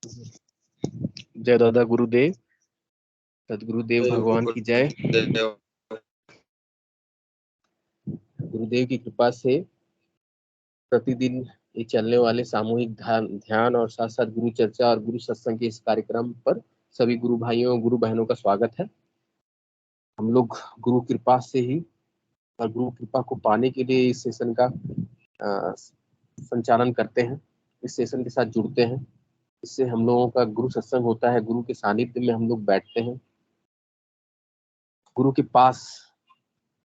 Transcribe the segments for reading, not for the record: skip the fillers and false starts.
जय दादा गुरुदेव, सदगुरुदेव भगवान की जय। गुरुदेव की कृपा से प्रतिदिन ये चलने वाले सामूहिक ध्यान और साथ साथ गुरु चर्चा और गुरु सत्संग के इस कार्यक्रम पर सभी गुरु भाइयों और गुरु बहनों का स्वागत है। हम लोग गुरु कृपा से ही और गुरु कृपा को पाने के लिए इस सेशन का संचालन करते हैं, इस सेशन के साथ जुड़ते हैं। इससे हम लोगों का गुरु सत्संग होता है, गुरु के सानिध्य में हम लोग बैठते हैं। गुरु के पास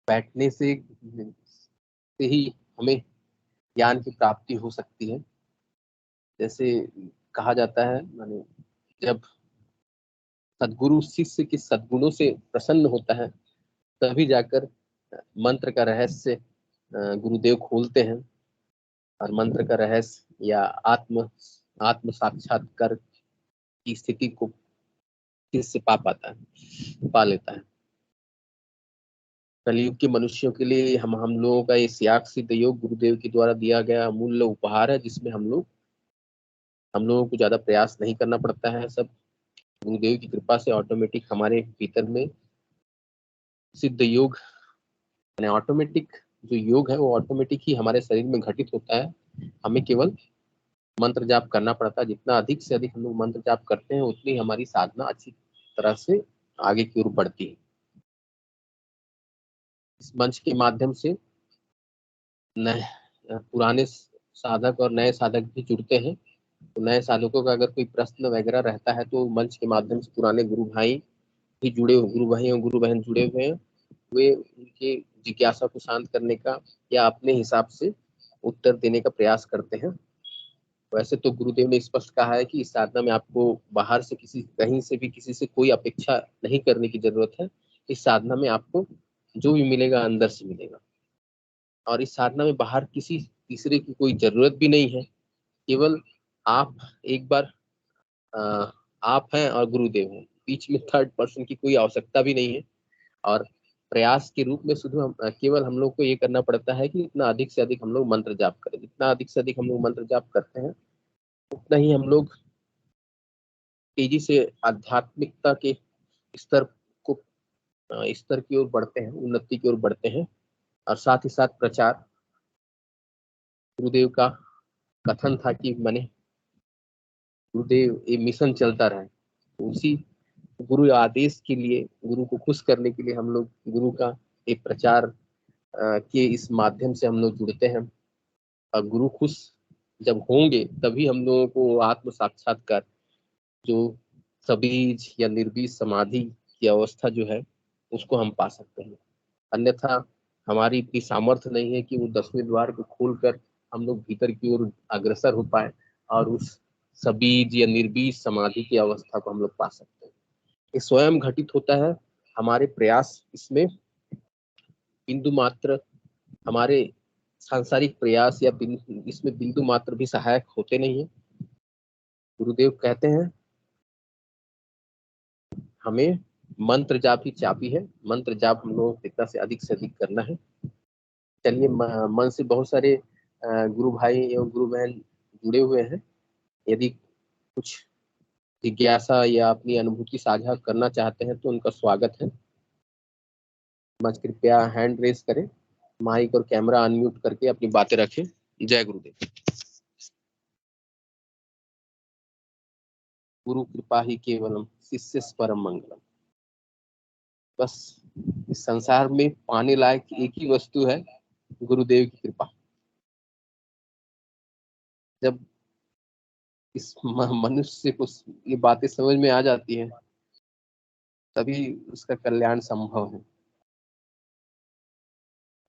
बैठने से ही हमें ज्ञान की प्राप्ति हो सकती है। जैसे कहा जाता है, माने जब सद्गुरु शिष्य के सद्गुणों से प्रसन्न होता है तभी जाकर मंत्र का रहस्य गुरुदेव खोलते हैं और मंत्र का रहस्य या आत्म साक्षात्कार की स्थिति को शिष्य पा लेता है। कलयुग के मनुष्यों के लिए हम लोगों का ये त्याग सिद्ध योग गुरुदेव के द्वारा दिया गया अमूल्य उपहार है, जिसमें हम लोगों को ज्यादा प्रयास नहीं करना पड़ता है। सब गुरुदेव की कृपा से ऑटोमेटिक हमारे भीतर में सिद्ध योग, यानी ऑटोमेटिक जो योग है वो ऑटोमेटिक ही हमारे शरीर में घटित होता है। हमें केवल मंत्र जाप करना पड़ता है। जितना अधिक से अधिक हम लोग मंत्र जाप करते हैं उतनी हमारी साधना अच्छी तरह से आगे की ओर बढ़ती है। इस मंच के माध्यम से पुराने साधक और नए साधक भी जुड़ते हैं। तो नए साधकों का अगर कोई प्रश्न वगैरह रहता है तो मंच के माध्यम से पुराने गुरु भाई भी जुड़े, गुरु भाई और गुरु बहन जुड़े हुए हैं। वे उनके जिज्ञासा को शांत करने का या अपने हिसाब से उत्तर देने का प्रयास करते हैं। वैसे तो गुरुदेव ने स्पष्ट कहा है कि इस साधना में आपको बाहर से कहीं से भी किसी से कोई अपेक्षा नहीं करने की जरूरत है। इस साधना में आपको जो भी मिलेगा अंदर से मिलेगा, और इस साधना में बाहर किसी तीसरे की कोई जरूरत भी नहीं है। केवल आप एक बार आप हैं और गुरुदेव हैं, बीच में थर्ड पर्सन की कोई आवश्यकता भी नहीं है। और प्रयास के रूप में शुद्ध केवल हम लोग को ये करना पड़ता है कि इतना अधिक से अधिक हम लोग मंत्र जाप करें। जितना अधिक से अधिक हम लोग मंत्र जाप करते हैं उतना ही हम लोग तेजी से आध्यात्मिकता के स्तर को स्तर की ओर बढ़ते हैं, उन्नति की ओर बढ़ते हैं। और साथ ही साथ प्रचार, गुरुदेव का कथन था कि मैंने गुरुदेव ये मिशन चलता रहे, उसी गुरु आदेश के लिए, गुरु को खुश करने के लिए हम लोग गुरु का एक प्रचार के इस माध्यम से हम लोग जुड़ते हैं। और गुरु खुश जब होंगे तभी हम लोगों को आत्म साक्षात्कार, जो सबीज या निर्बीज समाधि की अवस्था जो है उसको हम पा सकते हैं। अन्यथा हमारी इतनी सामर्थ्य नहीं है कि वो 10वें द्वार को खोलकर हम लोग भीतर की ओर अग्रसर हो पाए और उस सबीज या निर्बीज समाधि की अवस्था को हम लोग पा सकते हैं। ये स्वयं घटित होता है। हमारे प्रयास इसमें बिंदु मात्र, हमारे सांसारिक प्रयास या इसमें बिंदु मात्र भी सहायक होते नहीं है। गुरुदेव कहते हैं हमें मंत्र जाप ही चाबी है, मंत्र जाप हम लोग जितना से अधिक करना है। चलिए, मन से बहुत सारे गुरु भाई एवं गुरु बहन जुड़े हुए हैं। यदि कुछ जिज्ञासा या अपनी अनुभूति साझा करना चाहते हैं तो उनका स्वागत है। मंच कृपया हैंड रेस करें, माइक और कैमरा अनम्यूट करके अपनी बातें रखें। जय गुरुदेव। गुरु कृपा ही केवलम शिष्य परम मंगलम। बस इस संसार में पाने लायक एक ही वस्तु है, गुरुदेव की कृपा। जब इस मनुष्य को ये बातें समझ में आ जाती हैं तभी उसका कल्याण संभव है।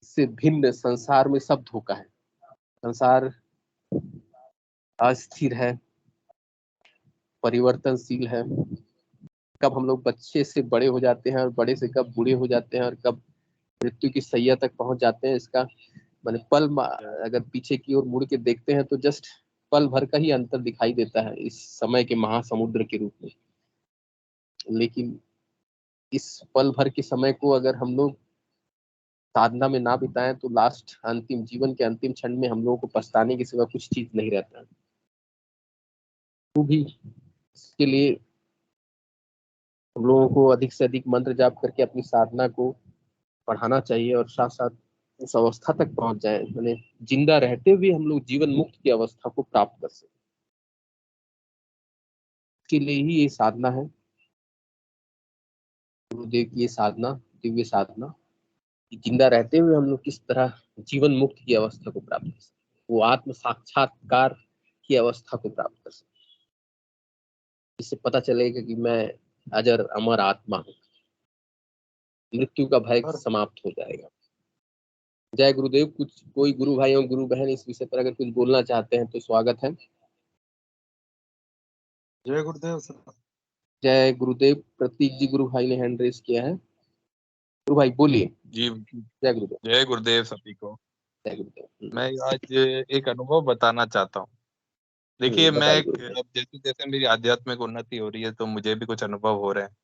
इससे भिन्न संसार में सब धोखा है। संसार अस्थिर है, परिवर्तनशील है। कब हम लोग बच्चे से बड़े हो जाते हैं और बड़े से कब बूढ़े हो जाते हैं और कब मृत्यु की सैया तक पहुंच जाते हैं, इसका मैंने अगर पीछे की ओर मुड़ के देखते हैं तो जस्ट पल भर का ही अंतर दिखाई देता है इस समय के महासमुद्र के रूप में। लेकिन इस पल भर के समय को अगर हम लोग साधना में ना बिताएं तो लास्ट अंतिम जीवन के अंतिम क्षण में हम लोगों को पछताने के सिवा कुछ चीज नहीं रहता। वो भी इसके लिए हम लोगों को अधिक से अधिक मंत्र जाप करके अपनी साधना को बढ़ाना चाहिए और साथ साथ उस अवस्था तक पहुंच जाए, मैंने जिंदा रहते हुए हम लोग जीवन मुक्त की अवस्था को प्राप्त कर सके। इसके लिए ही ये साधना है, गुरुदेव की ये साधना, दिव्य साधना, कि जिंदा रहते हुए हम लोग किस तरह जीवन मुक्त की अवस्था को प्राप्त कर सके, वो आत्म साक्षात्कार की अवस्था को प्राप्त कर सके। इससे पता चलेगा कि मैं अजर अमर आत्मा हूँ, मृत्यु का भय समाप्त हो जाएगा। जय गुरुदेव। कुछ कोई गुरु भाई और गुरु बहन इस विषय पर अगर कुछ बोलना चाहते हैं तो स्वागत है। जय गुरुदेव सर। जय गुरुदेव। प्रतीक जी गुरु भाई ने हैंड रेस किया है। गुरु भाई बोलिए। जी जय गुरुदेव। जय गुरुदेव सभी को। जय गुरुदेव। मैं आज एक अनुभव बताना चाहता हूँ। देखिए मैं बताइए गुरु भाई। अब जैसे जैसे मेरी आध्यात्मिक उन्नति हो रही है तो मुझे भी कुछ अनुभव हो रहे हैं।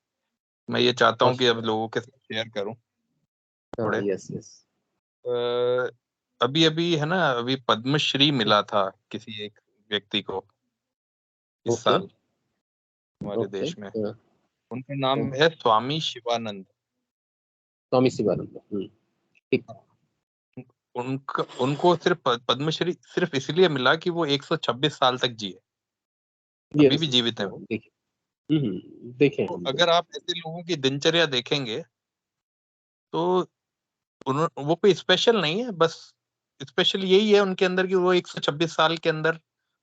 मैं ये चाहता हूँ बहुत कि अब सुंदर। लोगों के साथ शेयर करूँ हाँ, थोड़े। Yes yes. अभी अभी है ना, अभी पद्मश्री मिला था किसी एक व्यक्ति को इस ओके साल हमारे ओके। देश में। उनका नाम ओके। है स्वामी शिवानंद। स्वामी शिवानंद। ठीक। उनको सिर्फ पद्मश्री सिर्फ इसलिए मिला कि वो 126 साल तक जिए। अभी यस भी यस। जीवित है वो। देखिए। देखे तो हम लोग। अगर आप ऐसे लोगों की दिनचर्या देखेंगे तो वो कोई स्पेशल नहीं है, बस स्पेशल यही है उनके अंदर कि वो 126 साल के अंदर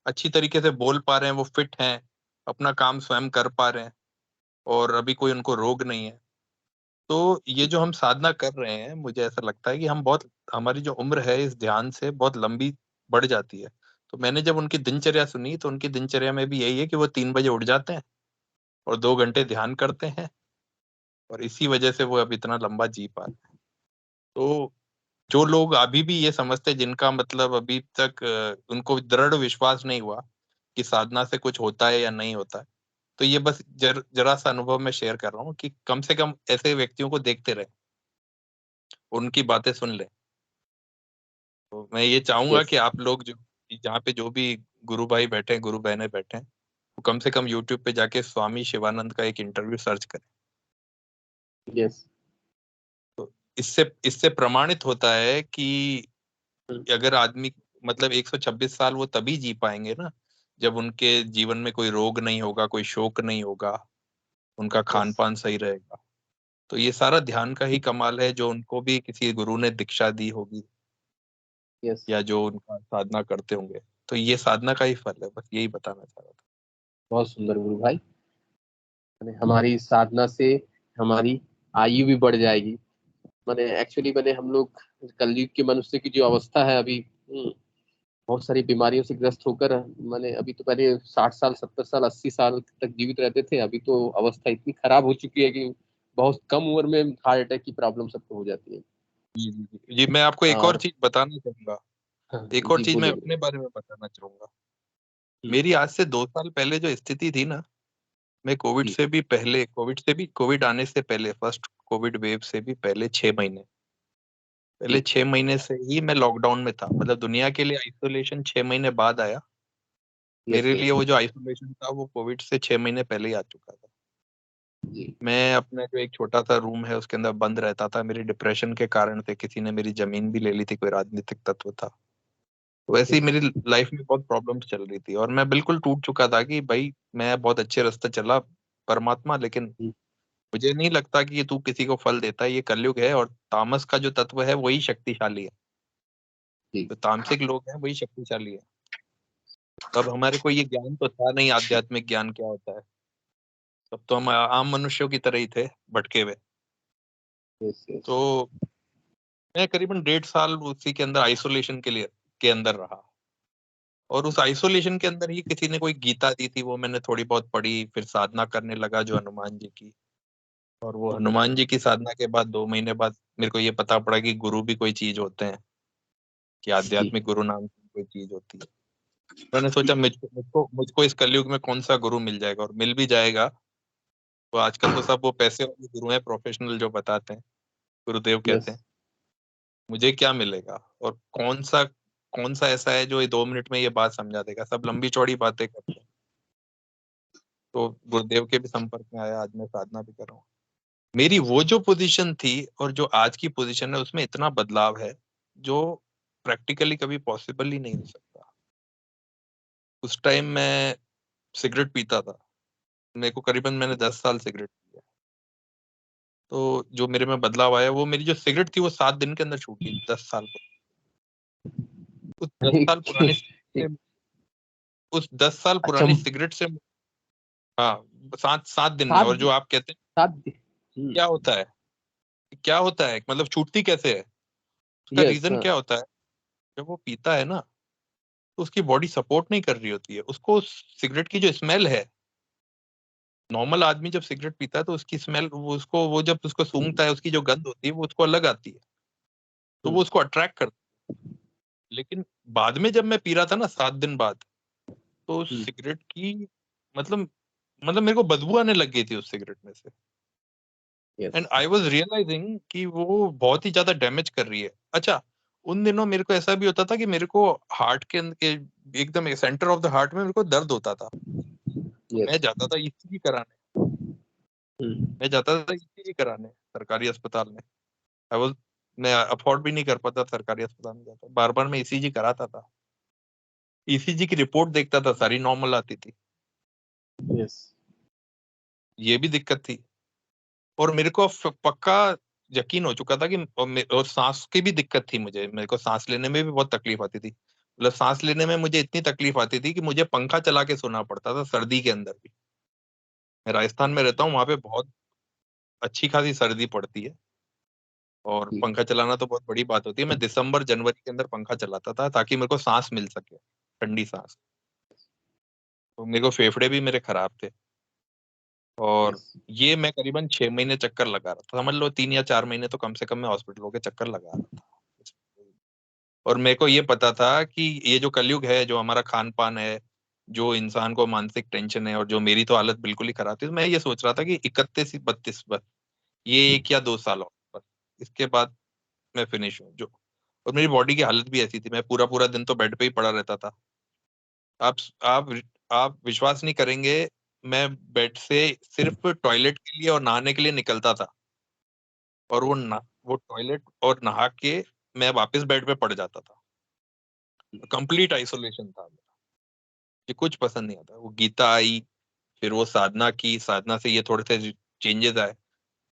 अच्छी तरीके से बोल पा रहे हैं, वो फिट हैं, अपना काम स्वयं कर पा रहे हैं और अभी कोई उनको रोग नहीं है। तो ये जो हम साधना कर रहे हैं, मुझे ऐसा लगता है कि हम बहुत, हमारी जो उम्र है इस ध्यान से बहुत लंबी बढ़ जाती है। तो मैंने जब उनकी दिनचर्या सुनी तो उनकी दिनचर्या में भी यही है कि वो 3 बजे उठ जाते हैं और 2 घंटे ध्यान करते हैं और इसी वजह से वो अब इतना लंबा जी पा रहे हैं। तो जो लोग अभी भी ये समझते हैं, जिनका मतलब अभी तक उनको दृढ़ विश्वास नहीं हुआ कि साधना से कुछ होता है या नहीं होता है, तो ये बस जरा सा अनुभव मैं शेयर कर रहा हूँ कि कम से कम ऐसे व्यक्तियों को देखते रहे, उनकी बातें सुन ले। तो मैं ये चाहूंगा यस कि आप लोग जो जहाँ पे जो भी गुरु भाई बैठे हैं, गुरु बहनें बैठे हैं, वो कम से कम यूट्यूब पे जाके स्वामी शिवानंद का एक इंटरव्यू सर्च करें। यस। तो इससे इससे प्रमाणित होता है कि अगर आदमी मतलब 126 साल वो तभी जी पाएंगे ना जब उनके जीवन में कोई रोग नहीं होगा, कोई शोक नहीं होगा, उनका खान यस पान सही रहेगा। तो ये सारा ध्यान का ही कमाल है, जो उनको भी किसी गुरु ने दीक्षा दी होगी यस। या जो उनका साधना करते होंगे। तो ये साधना का ही फल है, बस यही बताना चाह रहा था। बहुत सुंदर गुरु भाई। मैंने हमारी साधना से हमारी आयु भी बढ़ जाएगी। मैंने एक्चुअली मैंने हम लोग कलयुग के मनुष्य की जो अवस्था है अभी, बहुत सारी बीमारियों से ग्रस्त होकर, मैंने अभी तो पहले 60 साल 70 साल 80 साल तक जीवित रहते थे, अभी तो अवस्था इतनी खराब हो चुकी है कि बहुत कम उम्र में हार्ट अटैक की प्रॉब्लम सबको हो जाती है। जी जी जी जी, मैं आपको एक और और चीज बताना चाहूंगा। हाँ, एक और जी चीज मैं बोलिए अपने गुरु। बारे में बताना चाहूंगा। हम्म, मेरी आज से 2 साल पहले जो स्थिति थी ना, मैं जी। कोविड आने से पहले, फर्स्ट कोविड वेव से भी पहले 6 महीने, पहले जी। 6 महीने से ही मैं लॉकडाउन में था। मतलब दुनिया के लिए आइसोलेशन 6 महीने बाद आया। यस मेरे लिए यस। वो जो आइसोलेशन था वो कोविड से 6 महीने पहले ही आ चुका था। जी। मैं अपना जो एक छोटा सा रूम है उसके अंदर बंद रहता था। मेरी डिप्रेशन के कारण से किसी ने मेरी जमीन भी ले ली थी, कोई राजनीतिक तत्व था। तो वैसे ही यस। मेरी लाइफ में बहुत प्रॉब्लम्स चल रही थी और मैं बिल्कुल टूट चुका था कि भाई मैं बहुत अच्छे रास्ते चला परमात्मा, लेकिन मुझे नहीं लगता कि ये तू किसी को फल देता है। ये कलयुग है और तामस का जो तत्व है वही शक्तिशाली है। जी। जो तामसिक लोग हैं वही शक्तिशाली है। तब हमारे को ये ज्ञान तो था नहीं, आध्यात्मिक ज्ञान क्या होता है। तब तो हम आम मनुष्यों की तरह ही थे, भटके हुए। Yes yes. तो मैं करीबन 1.5 साल उसी के अंदर आइसोलेशन के अंदर रहा। और उस आइसोलेशन के अंदर ही किसी ने कोई गीता दी थी, वो मैंने थोड़ी बहुत पढ़ी, फिर साधना करने लगा जो हनुमान जी की। और वो हनुमान जी की साधना के बाद 2 महीने बाद मेरे को ये पता पड़ा कि गुरु भी कोई चीज होते हैं, कि जी। आध्यात्मिक गुरु नाम की कोई चीज होती है। मैंने सोचा मुझको इस कलयुग में कौन सा गुरु मिल जाएगा, और मिल भी जाएगा। तो आजकल तो सब वो पैसे वाले गुरु हैं, प्रोफेशनल, जो बताते हैं, गुरुदेव कहते यस। हैं। मुझे क्या मिलेगा और कौन सा ऐसा है जो ये 2 मिनट में ये बात समझा देगा। सब लंबी चौड़ी बातें करते हैं। तो गुरुदेव के भी संपर्क में आया, आज मैं साधना भी कर रहा हूँ। मेरी वो जो पोजीशन थी और जो आज की पोजीशन है उसमें इतना बदलाव है जो प्रैक्टिकली कभी पॉसिबल ही नहीं हो सकता। उस टाइम मैं सिगरेट पीता था, मेरे को करीबन मैंने 10 साल सिगरेट पिया। तो जो मेरे में बदलाव आया, वो मेरी जो सिगरेट थी वो 7 दिन के अंदर छूटी, 10 साल उस 10 साल पुरानी सिगरेट से उस 10 साल अच्छा, पुरानी सिगरेट से हाँ, 7 दिन में। सात और जो आप कहते हैं सात। क्या होता है, क्या होता है मतलब छूटती कैसे है, उसका यस, रीजन हाँ। क्या होता है? जब वो पीता है ना, तो उसकी बॉडी सपोर्ट नहीं कर रही होती है उसको। सिगरेट की जो स्मेल है, नॉर्मल आदमी जब सिगरेट पीता है तो उसकी स्मेल, वो जब उसको सूंघता है, उसकी जो गंध होती है वो उसको अलग आती है, तो वो उसको अट्रैक्ट करता है। लेकिन बाद में जब मैं पी रहा था ना 7 दिन बाद, तो सिगरेट की मतलब मेरे को बदबू आने लग गई थी उस सिगरेट में से। And yes, I was realising कि वो बहुत ही ज्यादा डैमेज कर रही है। अच्छा, उन दिनों मेरे को ऐसा भी होता था कि मेरे को हार्ट के एकदम सेंटर ऑफ द हार्ट में मेरे को दर्द होता था। तो मैं यस। जाता था ईसीजी कराने, सरकारी अस्पताल में। आई वाज मैं अफोर्ड भी नहीं कर पाता सरकारी अस्पताल में जाता, बार बार मैं ईसीजी कराता था। ईसीजी की रिपोर्ट देखता था, सारी नॉर्मल आती थी। यस। ये भी दिक्कत थी। और मेरे को पक्का यकीन हो चुका था कि और सांस की भी दिक्कत थी मुझे, मेरे को सांस लेने में भी बहुत तकलीफ आती थी। मतलब सांस लेने में मुझे इतनी तकलीफ आती थी कि मुझे पंखा चला के सोना पड़ता था सर्दी के अंदर भी। मैं राजस्थान में रहता हूँ, वहां पे बहुत अच्छी खासी सर्दी पड़ती है और पंखा चलाना तो बहुत बड़ी बात होती है। मैं दिसंबर जनवरी के अंदर पंखा चलाता था ताकि मेरे को सांस मिल सके, ठंडी सांस। तो मेरे को फेफड़े भी मेरे खराब थे। और यस। ये मैं करीबन 6 महीने चक्कर लगा रहा था, समझ लो 3 या 4 महीने तो कम से कम मैं हॉस्पिटलों के चक्कर लगा रहा था। और मेरे को ये पता था कि ये जो कलयुग है, जो हमारा खान पान है, जो इंसान को मानसिक टेंशन है, और जो मेरी तो हालत बिल्कुल ही खराब थी, तो मैं ये सोच रहा था कि 31 32 बस, ये 1 या 2 साल और बस, इसके बाद मैं फिनिश हूँ जो। और मेरी बॉडी की हालत भी ऐसी थी, मैं पूरा पूरा दिन तो बेड पे ही पड़ा रहता था। आप आप आप विश्वास नहीं करेंगे, मैं बेड से सिर्फ टॉयलेट के लिए और नहाने के लिए निकलता था, और वो टॉयलेट और नहा के मैं वापस बेड पे पड़ जाता था। कंप्लीट आइसोलेशन था मेरा, ये कुछ पसंद नहीं आता। वो गीता आई, फिर वो साधना की, साधना से ये थोड़े से चेंजेस आए।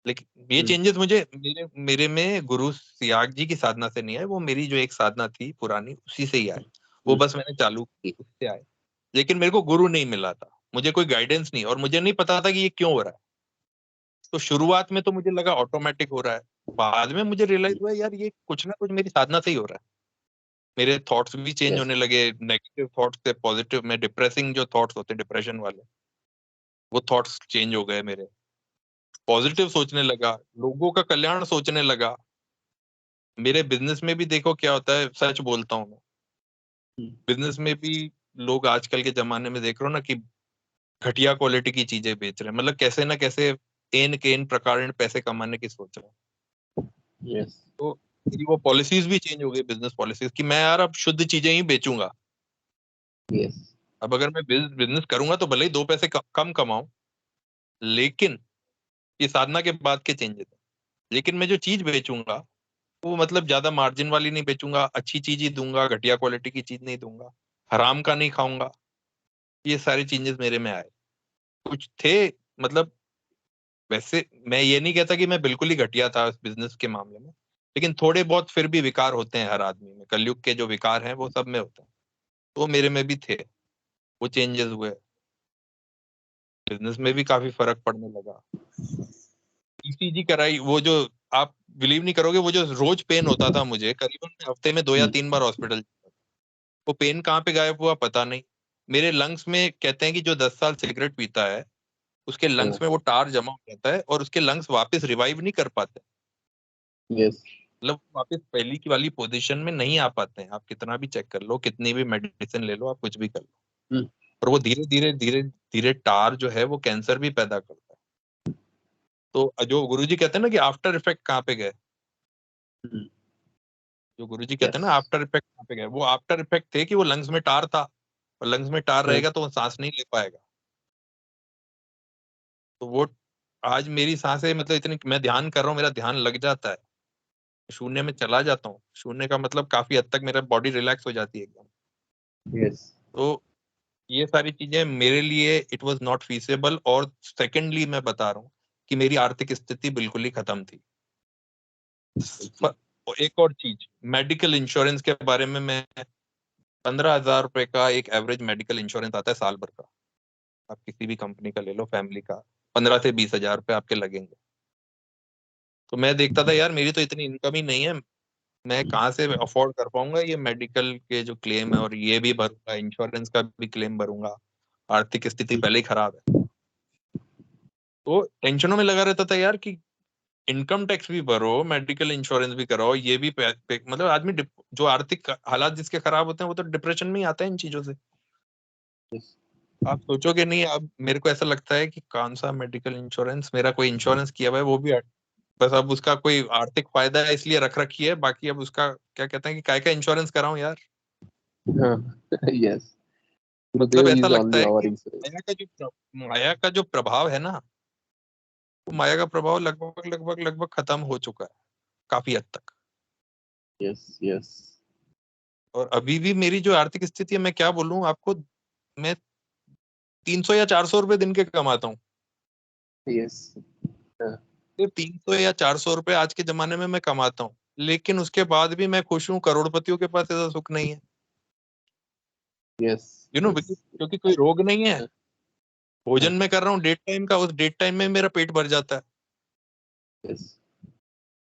लेकिन ये चेंजेस मुझे मेरे मेरे में गुरु सियाग जी की साधना से नहीं आए, वो मेरी जो एक साधना थी पुरानी, उसी से ही आए। वो बस मैंने चालू की, उससे आए। लेकिन मेरे को गुरु नहीं मिला था, मुझे कोई गाइडेंस नहीं, और मुझे नहीं पता था कि ये क्यों हो रहा है। तो शुरुआत में तो मुझे लगा ऑटोमेटिक हो रहा है, बाद में मुझे रियलाइज हुआ यार ये कुछ ना कुछ मेरी साधना से ही हो रहा है। मेरे थॉट्स भी चेंज यस। होने लगे, नेगेटिव थॉट्स से पॉजिटिव में, डिप्रेसिंग जो थॉट्स होते हैं डिप्रेशन वाले, वो थॉट्स चेंज हो गए मेरे। पॉजिटिव सोचने लगा, लोगों का कल्याण सोचने लगा। मेरे बिजनेस में भी देखो क्या होता है, सच बोलता हूँ मैं, बिजनेस में भी लोग आजकल के जमाने में देख रहे हो ना कि घटिया क्वालिटी की चीजें बेच रहे हैं, मतलब कैसे ना कैसे एन के एन प्रकार पैसे कमाने की सोच रहे हैं। यस। तो मेरी वो पॉलिसीज भी चेंज हो गई, बिजनेस पॉलिसीज, कि मैं यार अब शुद्ध चीजें ही बेचूंगा। यस। अब अगर मैं बिजनेस करूंगा तो भले ही 2 पैसे कम कमाऊं, लेकिन ये साधना के बाद के चेंजेस है। लेकिन मैं जो चीज बेचूंगा वो मतलब ज्यादा मार्जिन वाली नहीं बेचूंगा, अच्छी चीज ही दूंगा, घटिया क्वालिटी की चीज नहीं दूंगा, हराम का नहीं खाऊंगा। ये सारे चेंजेस मेरे में आए, कुछ थे मतलब। वैसे मैं ये नहीं कहता कि मैं बिल्कुल ही घटिया था इस बिजनेस के मामले में, लेकिन थोड़े बहुत फिर भी विकार होते हैं हर आदमी में, कलयुग के जो विकार हैं वो सब में होते हैं। तो मेरे में भी थे, वो चेंजेस हुए, बिजनेस में भी काफी फर्क पड़ने लगा। ईसीजी कराई, वो जो, आप बिलीव नहीं करोगे, वो जो रोज पेन होता था मुझे, करीबन मैं हफ्ते में 2 या 3 बार हॉस्पिटल, वो पेन कहाँ पे गायब हुआ पता नहीं। मेरे लंग्स में कहते हैं कि जो 10 साल सिगरेट पीता है उसके लंग्स में वो टार जमा हो जाता है और उसके लंग्स वापस रिवाइव नहीं कर पाते, यस। मतलब वापस पहली की वाली पोजीशन में नहीं आ पाते हैं। आप कितना भी चेक कर लो, कितनी भी मेडिसिन ले लो, आप कुछ भी कर लो, और वो धीरे धीरे धीरे धीरे टार जो है वो कैंसर भी पैदा करता है। तो जो गुरुजी कहते हैं ना कि आफ्टर इफेक्ट कहाँ पे गए, जो गुरुजी कहते हैं यस। ना आफ्टर इफेक्ट कहाँ पे गए, वो आफ्टर इफेक्ट थे कि वो लंग्स में टार था, और लंग्स में टार रहेगा तो वो सांस नहीं ले पाएगा। तो वो आज मेरी सांसें मतलब इतनी, मैं ध्यान कर रहा हूँ, मेरा ध्यान लग जाता है, शून्य में चला जाता हूँ। शून्य का मतलब काफी हद तक मेरा बॉडी रिलैक्स हो जाती है एकदम। यस। तो ये सारी चीजें मेरे लिए इट वाज नॉट फीसेबल। और सेकेंडली मैं बता रहा हूँ कि मेरी आर्थिक स्थिति बिल्कुल ही खत्म थी। और एक और चीज, मेडिकल इंश्योरेंस के बारे में, मैं 15,000 रुपए का एक एवरेज मेडिकल इंश्योरेंस आता है साल भर का। आप किसी भी कंपनी का ले लो, फैमिली का, 15 से 20 हजार रुपए आपके लगेंगे। तो मैं देखता था यार मेरी तो इतनी इनकम ही नहीं है, मैं कहाँ से अफोर्ड कर पाऊंगा ये मेडिकल के जो क्लेम है, और ये भी भरूंगा, इंश्योरेंस का भी क्लेम भरूंगा, आर्थिक स्थिति पहले ही खराब है। तो टेंशनों में लगा रहता था यार कि इनकम टैक्स भी भरो, मेडिकल इंश्योरेंस भी कराओ, ये भी मतलब आदमी जो आर्थिक हालात जिसके खराब होते हैं वो तो डिप्रेशन में ही आता है इन चीजों से। आप सोचोगे नहीं। अब मेरे को ऐसा लगता है कि कौन सा मेडिकल इंश्योरेंस, मेरा कोई इंश्योरेंस किया हुआ है वो भी बस अब उसका कोई आर्थिक फायदा है इसलिए रख रखी है, बाकी अब उसका क्या कहते हैं कि काय का इंश्योरेंस कराऊं यार। यस। मतलब गुरुदेव ऐसा इज लगता ओनली है आवर कि इंश्योरेंस। माया का जो प्रभाव है ना, वो माया का प्रभाव लगभग लगभग लगभग खत्म हो चुका है काफी हद तक। Yes yes. और अभी भी मेरी जो आर्थिक स्थिति है, मैं क्या बोलूं आपको, मैं 300 या 400 रुपए दिन के कमाता हूँ। यस। ये 300 या 400 रुपए आज के जमाने में मैं कमाता हूँ, लेकिन उसके बाद भी मैं खुश हूँ। करोड़पतियों के पास ऐसा सुख नहीं है, यस यस। क्योंकि कोई रोग नहीं है। भोजन मैं कर रहा हूँ डेट टाइम का, उस डेट टाइम में मेरा पेट भर जाता है। यस।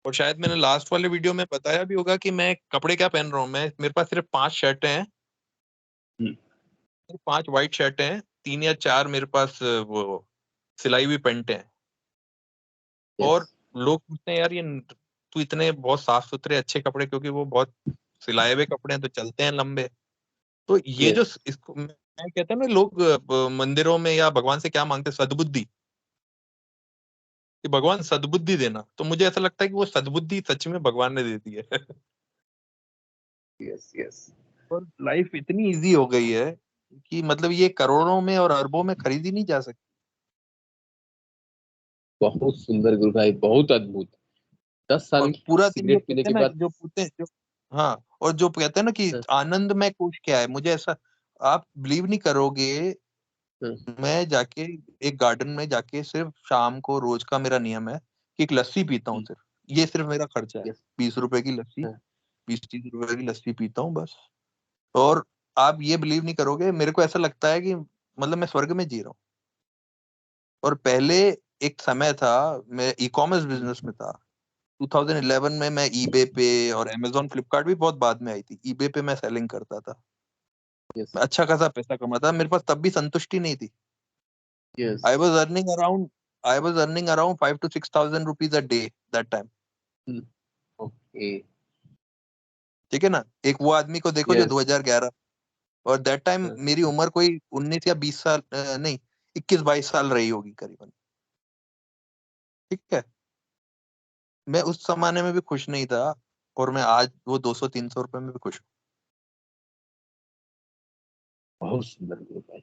और शायद मैंने लास्ट वाले वीडियो में बताया भी होगा कि मैं कपड़े क्या पहन रहा हूँ। मैं, मेरे पास सिर्फ 5 शर्टें हैं, 5 व्हाइट शर्टें हैं, 3 या 4 मेरे पास वो सिलाई हुई पैंटें हैं। यस। और लोग पूछते हैं यार ये तू इतने बहुत साफ सुथरे अच्छे कपड़े, क्योंकि वो बहुत सिलाए हुए कपड़े हैं तो चलते हैं लंबे। तो ये जो यस। इसको मैं कहता हूँ ना, लोग मंदिरों में या भगवान से क्या मांगते हैं, सद्बुद्धि, कि भगवान सद्बुद्धि देना। तो मुझे ऐसा लगता है कि वो सद्बुद्धि सच में भगवान ने दे दी है। Yes yes. और लाइफ इतनी इजी हो गई है कि मतलब ये करोड़ों में और अरबों में खरीदी नहीं जा सकती। बहुत सुंदर गुरु भाई, बहुत अद्भुत। 10 साल और पूरा दिन जो सिगरेट पीने कहते के हैं ना, बाद। जो पूछते हैं जो, हाँ, और जो कहते हैं ना कि आनंद में कुछ क्या है, मुझे ऐसा, आप बिलीव नहीं करोगे, मैं जाके एक गार्डन में जाके सिर्फ शाम को, रोज का मेरा नियम है कि एक लस्सी पीता हूँ सिर्फ। ये सिर्फ मेरा खर्चा है, यस। 20 रुपए की लस्सी, 20-30 रुपए की लस्सी पीता हूँ बस। और आप ये बिलीव नहीं करोगे, मेरे को ऐसा लगता है कि मतलब मैं स्वर्ग में जी रहा हूँ। और पहले एक समय था, मैं ई कॉमर्स बिजनेस में था। 2011 में मैं ईबे पे, और अमेजोन फ्लिपकार्ट भी बहुत बाद में आई थी, ईबे पे मैं सेलिंग करता था। यस मैं अच्छा खासा पैसा कमाता था, मेरे पास तब भी संतुष्टि नहीं थी। Yes. I was earning around I was earning around 5 to 6 thousand rupees a day that time. Okay. ठीक है ना, एक वो आदमी को देखो जो यस। 2011, और दैट टाइम मेरी उम्र कोई 19 या 20 साल, नहीं, 21-22 साल रही होगी करीबन। ठीक है, मैं उस जमाने में भी खुश नहीं था, और मैं आज वो 200-300 रुपए में भी खुश हूँ। बहुत सुंदर गुरु भाई।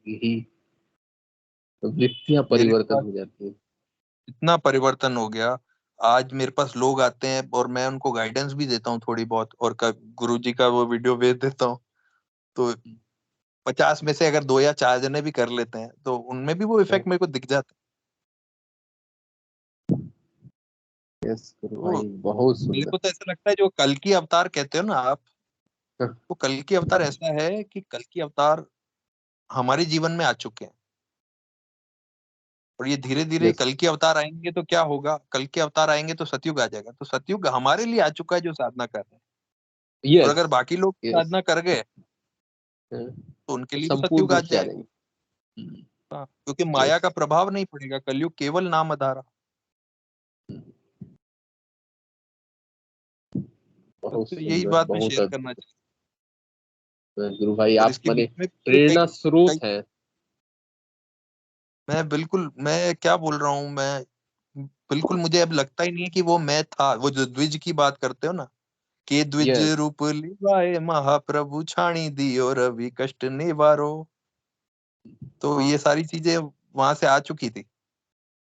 यही वृत्तियां मेरे परिवर्तन पास हो जाती है। इतना परिवर्तन हो गया। आज मेरे पास लोग आते हैं और मैं उनको गाइडेंस भी देता हूँ थोड़ी बहुत, और गुरु जी का वो वीडियो भेज देता हूँ। तो 50 में से अगर 2 या 4 जने भी कर लेते हैं तो उनमें भी वो इफेक्ट मेरे को दिख जाता है। यस गुरु तो भाई, बहुत मेरे सुंदर। को तो ऐसा लगता है, जो कल की अवतार कहते हो ना आप, वो कल की अवतार ऐसा है कि कल की अवतार हमारे जीवन में आ चुके हैं। और ये धीरे धीरे यस कल के अवतार आएंगे तो क्या होगा, कल के अवतार आएंगे तो सतयुग आ जाएगा। तो सतयुग हमारे लिए आ चुका है जो साधना कर रहे हैं। और यस अगर बाकी लोग यस। साधना कर गए तो उनके लिए भी संपूर्ण सतयुग आ रूप से आ जाएगा। जाएंगे। हाँ, क्योंकि माया यस। का प्रभाव नहीं पड़ेगा, कलयुग केवल नाम आधारा। बहुत तो यही सुंदर, बात मैं बहुत शेयर करना अद्भुत। चाहता गुरु भाई, हूँ। और आप इसके माने बीच में प्रेरणा स्रोत कई हैं। मैं बिल्कुल, मैं क्या बोल रहा हूँ, मैं बिल्कुल, मुझे अब लगता ही नहीं है कि वो मैं था। वो जो द्विज की बात करते हो ना, के द्विज यस। रूप लिवाए महाप्रभु छाणी दियो रवि कष्ट निवारो। तो ये सारी चीजें वहां से आ चुकी थी।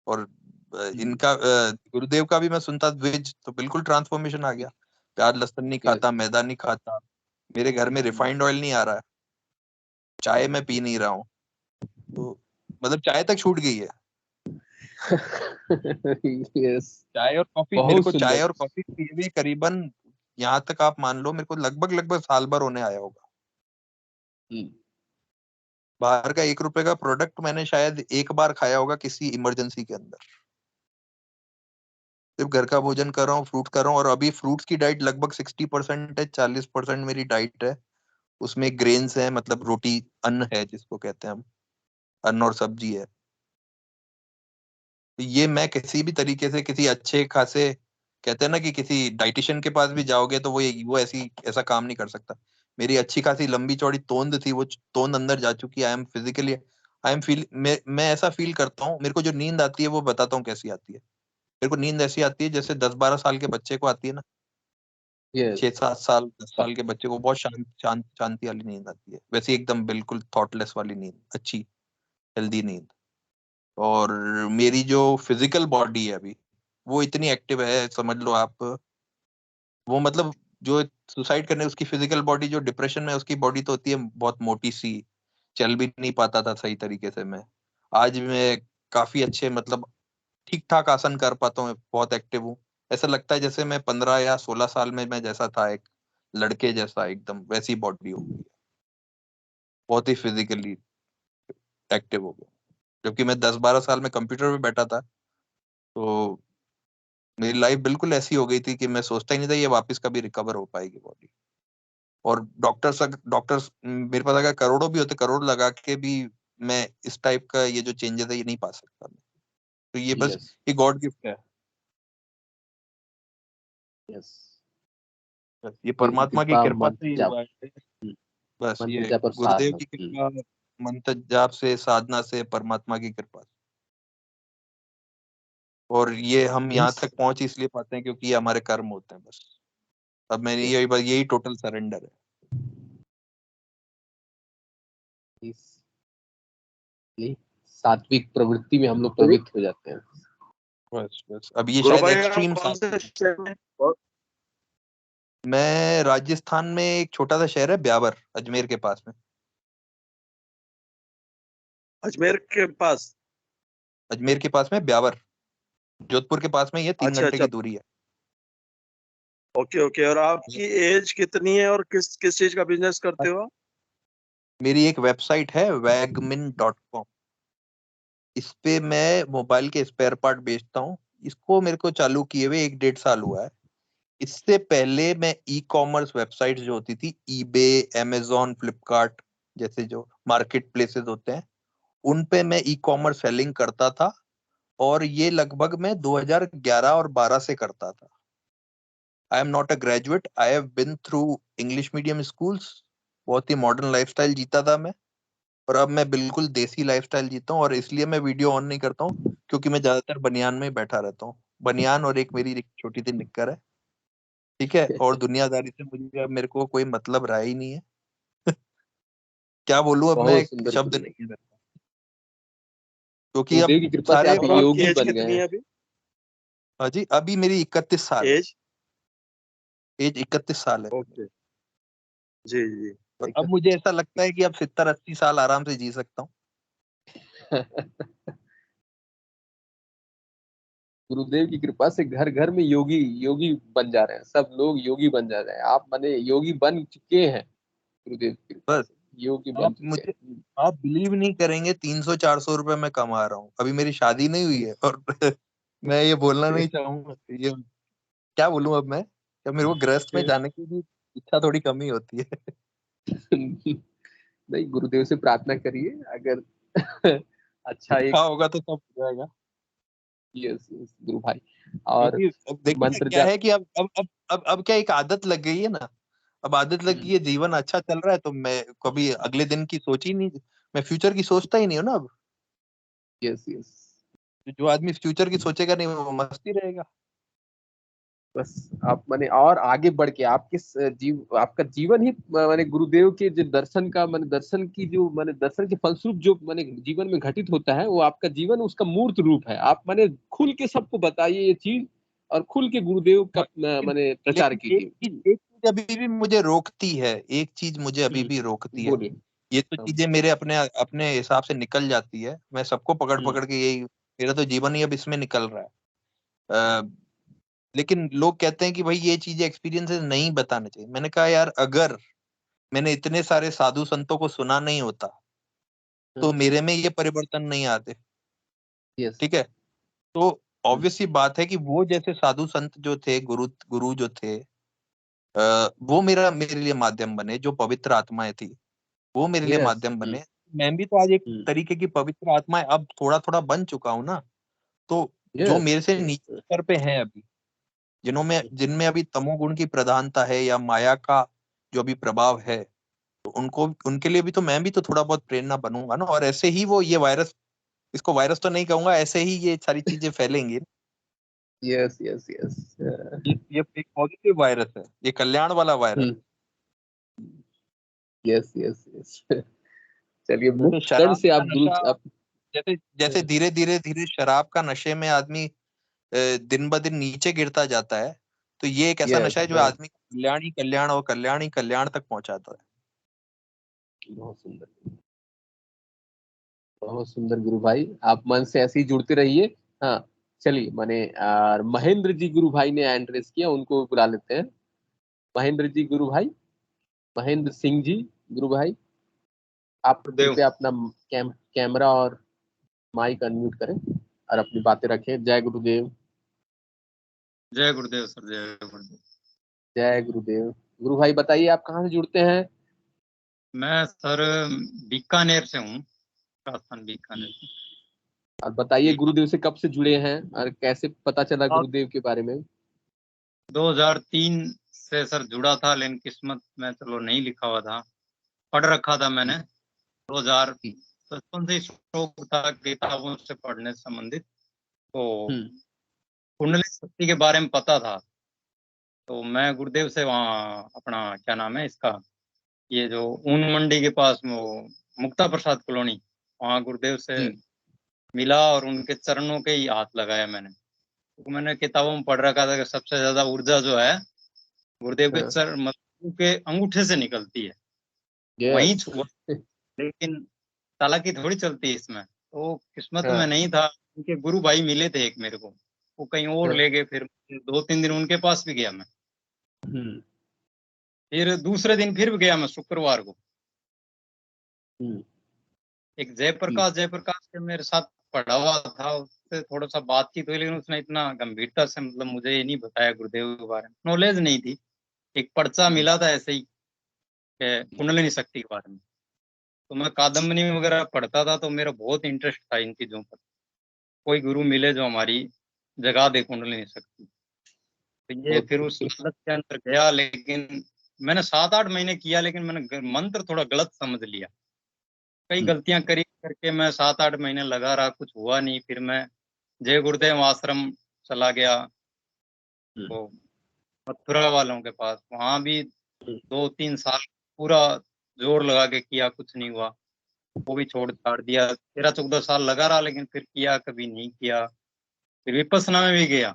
और इनका गुरुदेव का भी मैं सुनता वेज, तो बिल्कुल ट्रांसफॉर्मेशन आ गया। प्याज लहसुन नहीं खाता, मैदा नहीं खाता, मेरे घर में रिफाइंड ऑयल नहीं आ रहा है, चाय मैं पी नहीं रहा हूँ, तो मतलब चाय तक छूट गई है। यस, चाय और कॉफी, मेरे बहुत को चाय सुंदर। और कॉफी पिए हुए करीबन, यहाँ तक आप मान लो मेरे को लगभग साल भर होने आया होगा। बाहर का 1 रुपए का प्रोडक्ट मैंने शायद एक बार खाया होगा किसी इमरजेंसी के अंदर। सिर्फ घर का भोजन कर रहा हूँ, फ्रूट कर रहा हूँ, और अभी फ्रूट्स की डाइट लगभग 60% है, 40% मेरी डाइट है। उसमें ग्रेन्स है, मतलब रोटी, अन्न है जिसको कहते हैं हम, अन्न और सब्जी है। तो ये मैं किसी भी तरीके से किसी अच्छे खासे, कहते हैं ना कि किसी डाइटिशियन के पास भी जाओगे तो वो ऐसा काम नहीं कर सकता। मेरी अच्छी खासी लंबी चौड़ी तोंद थी, वो तोंद अंदर जा चुकी है। आई एम फील मैं ऐसा फील करता हूँ। मेरे को जो नींद आती है वो बताता हूँ कैसी आती है। मेरे को नींद ऐसी आती है जैसे 10-12 साल के बच्चे को आती है ना, यस, 6-7 साल 10 साल के बच्चे को बहुत शांति वाली नींद आती है, वैसे एकदम बिल्कुल थॉटलेस वाली नींद, अच्छी हेल्दी नींद। और मेरी जो फिजिकल बॉडी है अभी, वो इतनी एक्टिव है, समझ लो आप। वो मतलब जो सुसाइड करने उसकी फिजिकल बॉडी, जो डिप्रेशन में उसकी बॉडी तो होती है बहुत मोटी सी, चल भी नहीं पाता था सही तरीके से मैं। आज मैं काफी अच्छे, मतलब ठीक ठाक आसन कर पाता हूँ, बहुत एक्टिव हूँ। ऐसा लगता है जैसे मैं 15 या 16 साल में मैं जैसा था, एक लड़के जैसा एकदम वैसी बॉडी हो गई है। बहुत ही फिजिकली एक्टिव हो गया, जबकि मैं 10-12 साल में कंप्यूटर पे बैठा था। तो मेरी लाइफ बिल्कुल ऐसी हो गई थी कि मैं सोचता ही नहीं था ये वापस कभी रिकवर हो पाएगी बॉडी। और डॉक्टर्स मेरे पास अगर करोड़ों भी होते, करोड़ लगा के भी मैं इस टाइप का ये जो चेंजेस है ये नहीं पा सकता मैं। तो ये बस यस, ये गॉड गिफ्ट है। यस। बस ये देव की परमात्मा की कृपा, कृपा से मंत्र ही जाप। हुआ है। बस मंत्र ये जाप और गुरुदेव साधना। की कृपा, मंत्र जाप से, साधना से, परमात्मा की कृपा से। और ये हम यहाँ इस तक पहुंच इसलिए पाते हैं क्योंकि ये हमारे कर्म होते हैं बस। अब मेरी यही टोटल सरेंडर है। इस ये सात्विक प्रवृत्ति में हम लोग प्रवृत्त हो जाते हैं। बस बस अब ये गुरु शायद भाई आप एक्सट्रीम कौन साथ। से शहर में? मैं राजस्थान में, एक छोटा सा शहर है ब्यावर, अजमेर के पास में। अजमेर के पास? अजमेर के पास में ब्यावर, जोधपुर के पास में, ये 3 घंटे अच्छा, की दूरी है। Okay okay. और आपकी एज कितनी है और किस किस चीज का बिजनेस करते हो? मेरी एक वेबसाइट है wagmin.com। इस पे मैं मोबाइल के स्पेयर पार्ट बेचता हूँ। इसको मेरे को चालू किए हुए 1-1.5 साल हुआ है। इससे पहले मैं ई कॉमर्स वेबसाइट जो होती थी, ईबे, अमेजोन, फ्लिपकार्ट जैसे जो मार्केट प्लेसेस होते हैं, उन पे मैं ई कॉमर्स सेलिंग करता था। और ये लगभग मैं 2011 और 12 से करता था। I am not a graduate, I have been through English medium schools. बहुत ही मॉडर्न लाइफस्टाइल जीता था मैं। और अब मैं बिल्कुल देसी लाइफस्टाइल जीता हूँ, और इसलिए मैं वीडियो ऑन नहीं करता हूँ क्योंकि मैं ज्यादातर बनियान में ही बैठा रहता हूँ। बनियान और मेरी एक छोटी सी निक्कर है, ठीक है। और दुनियादारी से मुझे अब मेरे को कोई मतलब रहा ही नहीं है। क्या बोलूं अब मैं, बहुत सुंदर शब्द गुरुदेव। नहीं है मेरे पास। क्योंकि अब गुरुदेव की कृपा से सारे आप और आपकी योगी एज बन गए कितनी हैं। है अभी? हाँ जी, अभी मेरी 31 साल है। एज? एज 31 साल है मेरी। ओके। जी जी। और अब मुझे ऐसा लगता है कि अब 70-80 साल आराम से जी सकता हूँ। गुरुदेव की कृपा से घर घर में योगी योगी बन जा रहे हैं, सब लोग योगी बन जा रहे हैं। आप माने योगी बन चुके हैं, गुरुदेव की कृपा बस से योगी बन आप चुके हैं। मुझे आप बिलीव नहीं करेंगे, 300-400 रुपए मैं कमा रहा हूँ। अभी मेरी शादी नहीं हुई है, और मैं ये बोलना नहीं चाहूंगा ये, क्या बोलूं अब मैं, जब मेरे को गृहस्थ में जाने की भी इच्छा थोड़ी कम ही होती है। नहीं, गुरुदेव से प्रार्थना करिए, अगर अच्छा इच्छा एक, होगा तो सब हो जाएगा। यस यस गुरु भाई। और क्योंकि अब देखिए ना मंत्र क्या जाप। है कि अब क्या एक आदत लग गई है ना। अब आदत लग गई है, जीवन अच्छा चल रहा है, तो मैं कभी अगले दिन की सोच ही नहीं, मैं फ्यूचर की सोचता ही नहीं हूँ ना अब। Yes yes. जो आदमी फ्यूचर की सोचेगा नहीं वो मस्ती रहेगा। बस आप माने और आगे बढ़ के आपके आपका जीवन ही माने गुरुदेव के जो दर्शन का माने दर्शन की जो माने दर्शन के फलस्वरूप जो माने जीवन में घटित होता है, वो आपका जीवन उसका मूर्त रूप है। आप माने खुल के सबको बताइए ये चीज, और खुल के गुरुदेव का माने प्रचार लेकिन कीजिए। एक चीज अभी भी मुझे रोकती है, एक चीज मुझे अभी भी रोकती है। बोलिए। ये तो चीजें मेरे अपने अपने हिसाब से निकल जाती है, मैं सबको पकड़ हम्म। पकड़ के यही, मेरा तो जीवन ही अब इसमें निकल रहा है। लेकिन लोग कहते हैं कि भाई ये चीजें एक्सपीरियंसेस नहीं बताने चाहिए। मैंने कहा यार, अगर मैंने इतने सारे साधु संतों को सुना नहीं होता तो मेरे में ये परिवर्तन नहीं आते। यस। ठीक है, तो ऑब्वियस सी बात है कि वो जैसे साधु संत जो थे, गुरु गुरु जो थे, वो मेरे लिए माध्यम बने। जो पवित्र आत्माएं थी वो मेरे लिए यस। माध्यम बने। मैं भी तो आज एक तरीके की पवित्र आत्माएं अब थोड़ा थोड़ा बन चुका हूं ना। तो जो यस। मेरे से नीचे स्तर पे हैं अभी, जिनमें अभी तमोगुण की प्रधानता है या माया का जो अभी प्रभाव है, तो उनको, उनके लिए भी तो मैं भी तो थोड़ा बहुत प्रेरणा बनूंगा ना। और ऐसे ही वो ये वायरस, इसको वायरस तो नहीं कहूंगा, ऐसे ही ये सारी चीजें फैलेंगी। यस। यस। यस। ये एक पॉजिटिव वायरस है, ये कल्याण वाला वायरस। यस। यस। यस। चलिए, जैसे मुक्त कण शराब से का आप गुरु नशा, आप। जैसे जैसे धीरे धीरे धीरे शराब का नशे में आदमी दिन ब दिन नीचे गिरता जाता है, तो ये एक ऐसा नशा यस। है जो आदमी को कल्याण ही कल्याण और कल्याण ही कल्याण तक पहुंचाता है। बहुत सुंदर, बहुत सुंदर गुरु भाई, आप मन से ऐसे ही जुड़ते रहिए। हाँ, चलिए माने महेंद्र जी गुरु भाई ने एंट्रेस किया, उनको बुला लेते हैं। महेंद्र जी गुरु भाई, महेंद्र सिंह जी गुरु भाई, आप गुरुदेव, कृपया अपना कैमरा और माइक अनम्यूट करें और अपनी बातें रखें। जय गुरुदेव। जय गुरुदेव सर, जय गुरुदेव। जय गुरुदेव। गुरु भाई बताइए, आप कहाँ से जुड़ते हैं? मैं सर बीकानेर से हूँ, राजस्थान बीकानेर से। और बताइए जी, गुरुदेव से कब से जुड़े हैं और कैसे पता चला और गुरुदेव के बारे में? 2003 से सर जुड़ा था, लेकिन किस्मत में चलो नहीं लिखा हुआ था, पढ़ रखा था मैंने। 2055 से ही शौक था किताबों से पढ़ने से संबंधित, तो कुंडली शक्ति के बारे में पता था। तो मैं गुरुदेव से वहाँ अपना क्या नाम है इसका, ये जो ऊन मंडी के पास में वो मुक्ता प्रसाद कॉलोनी, वहाँ गुरुदेव से जी। मिला और उनके चरणों के ही हाथ लगाया मैंने। तो मैंने किताबों में पढ़ रखा था कि सबसे ज्यादा ऊर्जा जो है गुरुदेव के हाँ। चरण के अंगूठे से निकलती है, वहीं यस। छुआ। लेकिन चालाकी थोड़ी चलती है इसमें, तो किस्मत में हाँ। नहीं था। उनके गुरु भाई मिले थे एक मेरे को, वो कहीं और हाँ। ले गए। फिर 2-3 दिन उनके पास भी गया मैं। हम्म। फिर दूसरे दिन फिर भी गया मैं, शुक्रवार को। हम्म। एक जयप्रकाश के मेरे साथ पढ़ा हुआ था, उससे थोड़ा सा बातचीत हुई, लेकिन उसने इतना गंभीरता से मतलब मुझे ये नहीं बताया गुरुदेव के बारे में, नॉलेज नहीं थी। एक पर्चा मिला था ऐसे ही कुंडलिनी शक्ति के बारे में। तो मैं कादम्बनी वगैरह पढ़ता था, तो मेरा बहुत इंटरेस्ट था इन चीजों पर। कोई गुरु मिले जो हमारी जगा दे कुंडलिनी शक्ति। तो ये बहुत फिर उस हालत के अंदर गया, लेकिन मैंने 7-8 महीने किया, लेकिन मैंने मंत्र थोड़ा गलत समझ लिया। कई गलतियां करी करके मैं 7-8 महीने लगा रहा, कुछ हुआ नहीं। फिर मैं जय गुरुदेव आश्रम चला गया, तो मथुरा वालों के पास, वहां भी 2-3 साल पूरा जोर लगा के किया, कुछ नहीं हुआ। वो भी छोड़ छाड़ दिया। 13-14 साल लगा रहा, लेकिन फिर किया कभी नहीं किया। फिर विपස්සना में भी गया,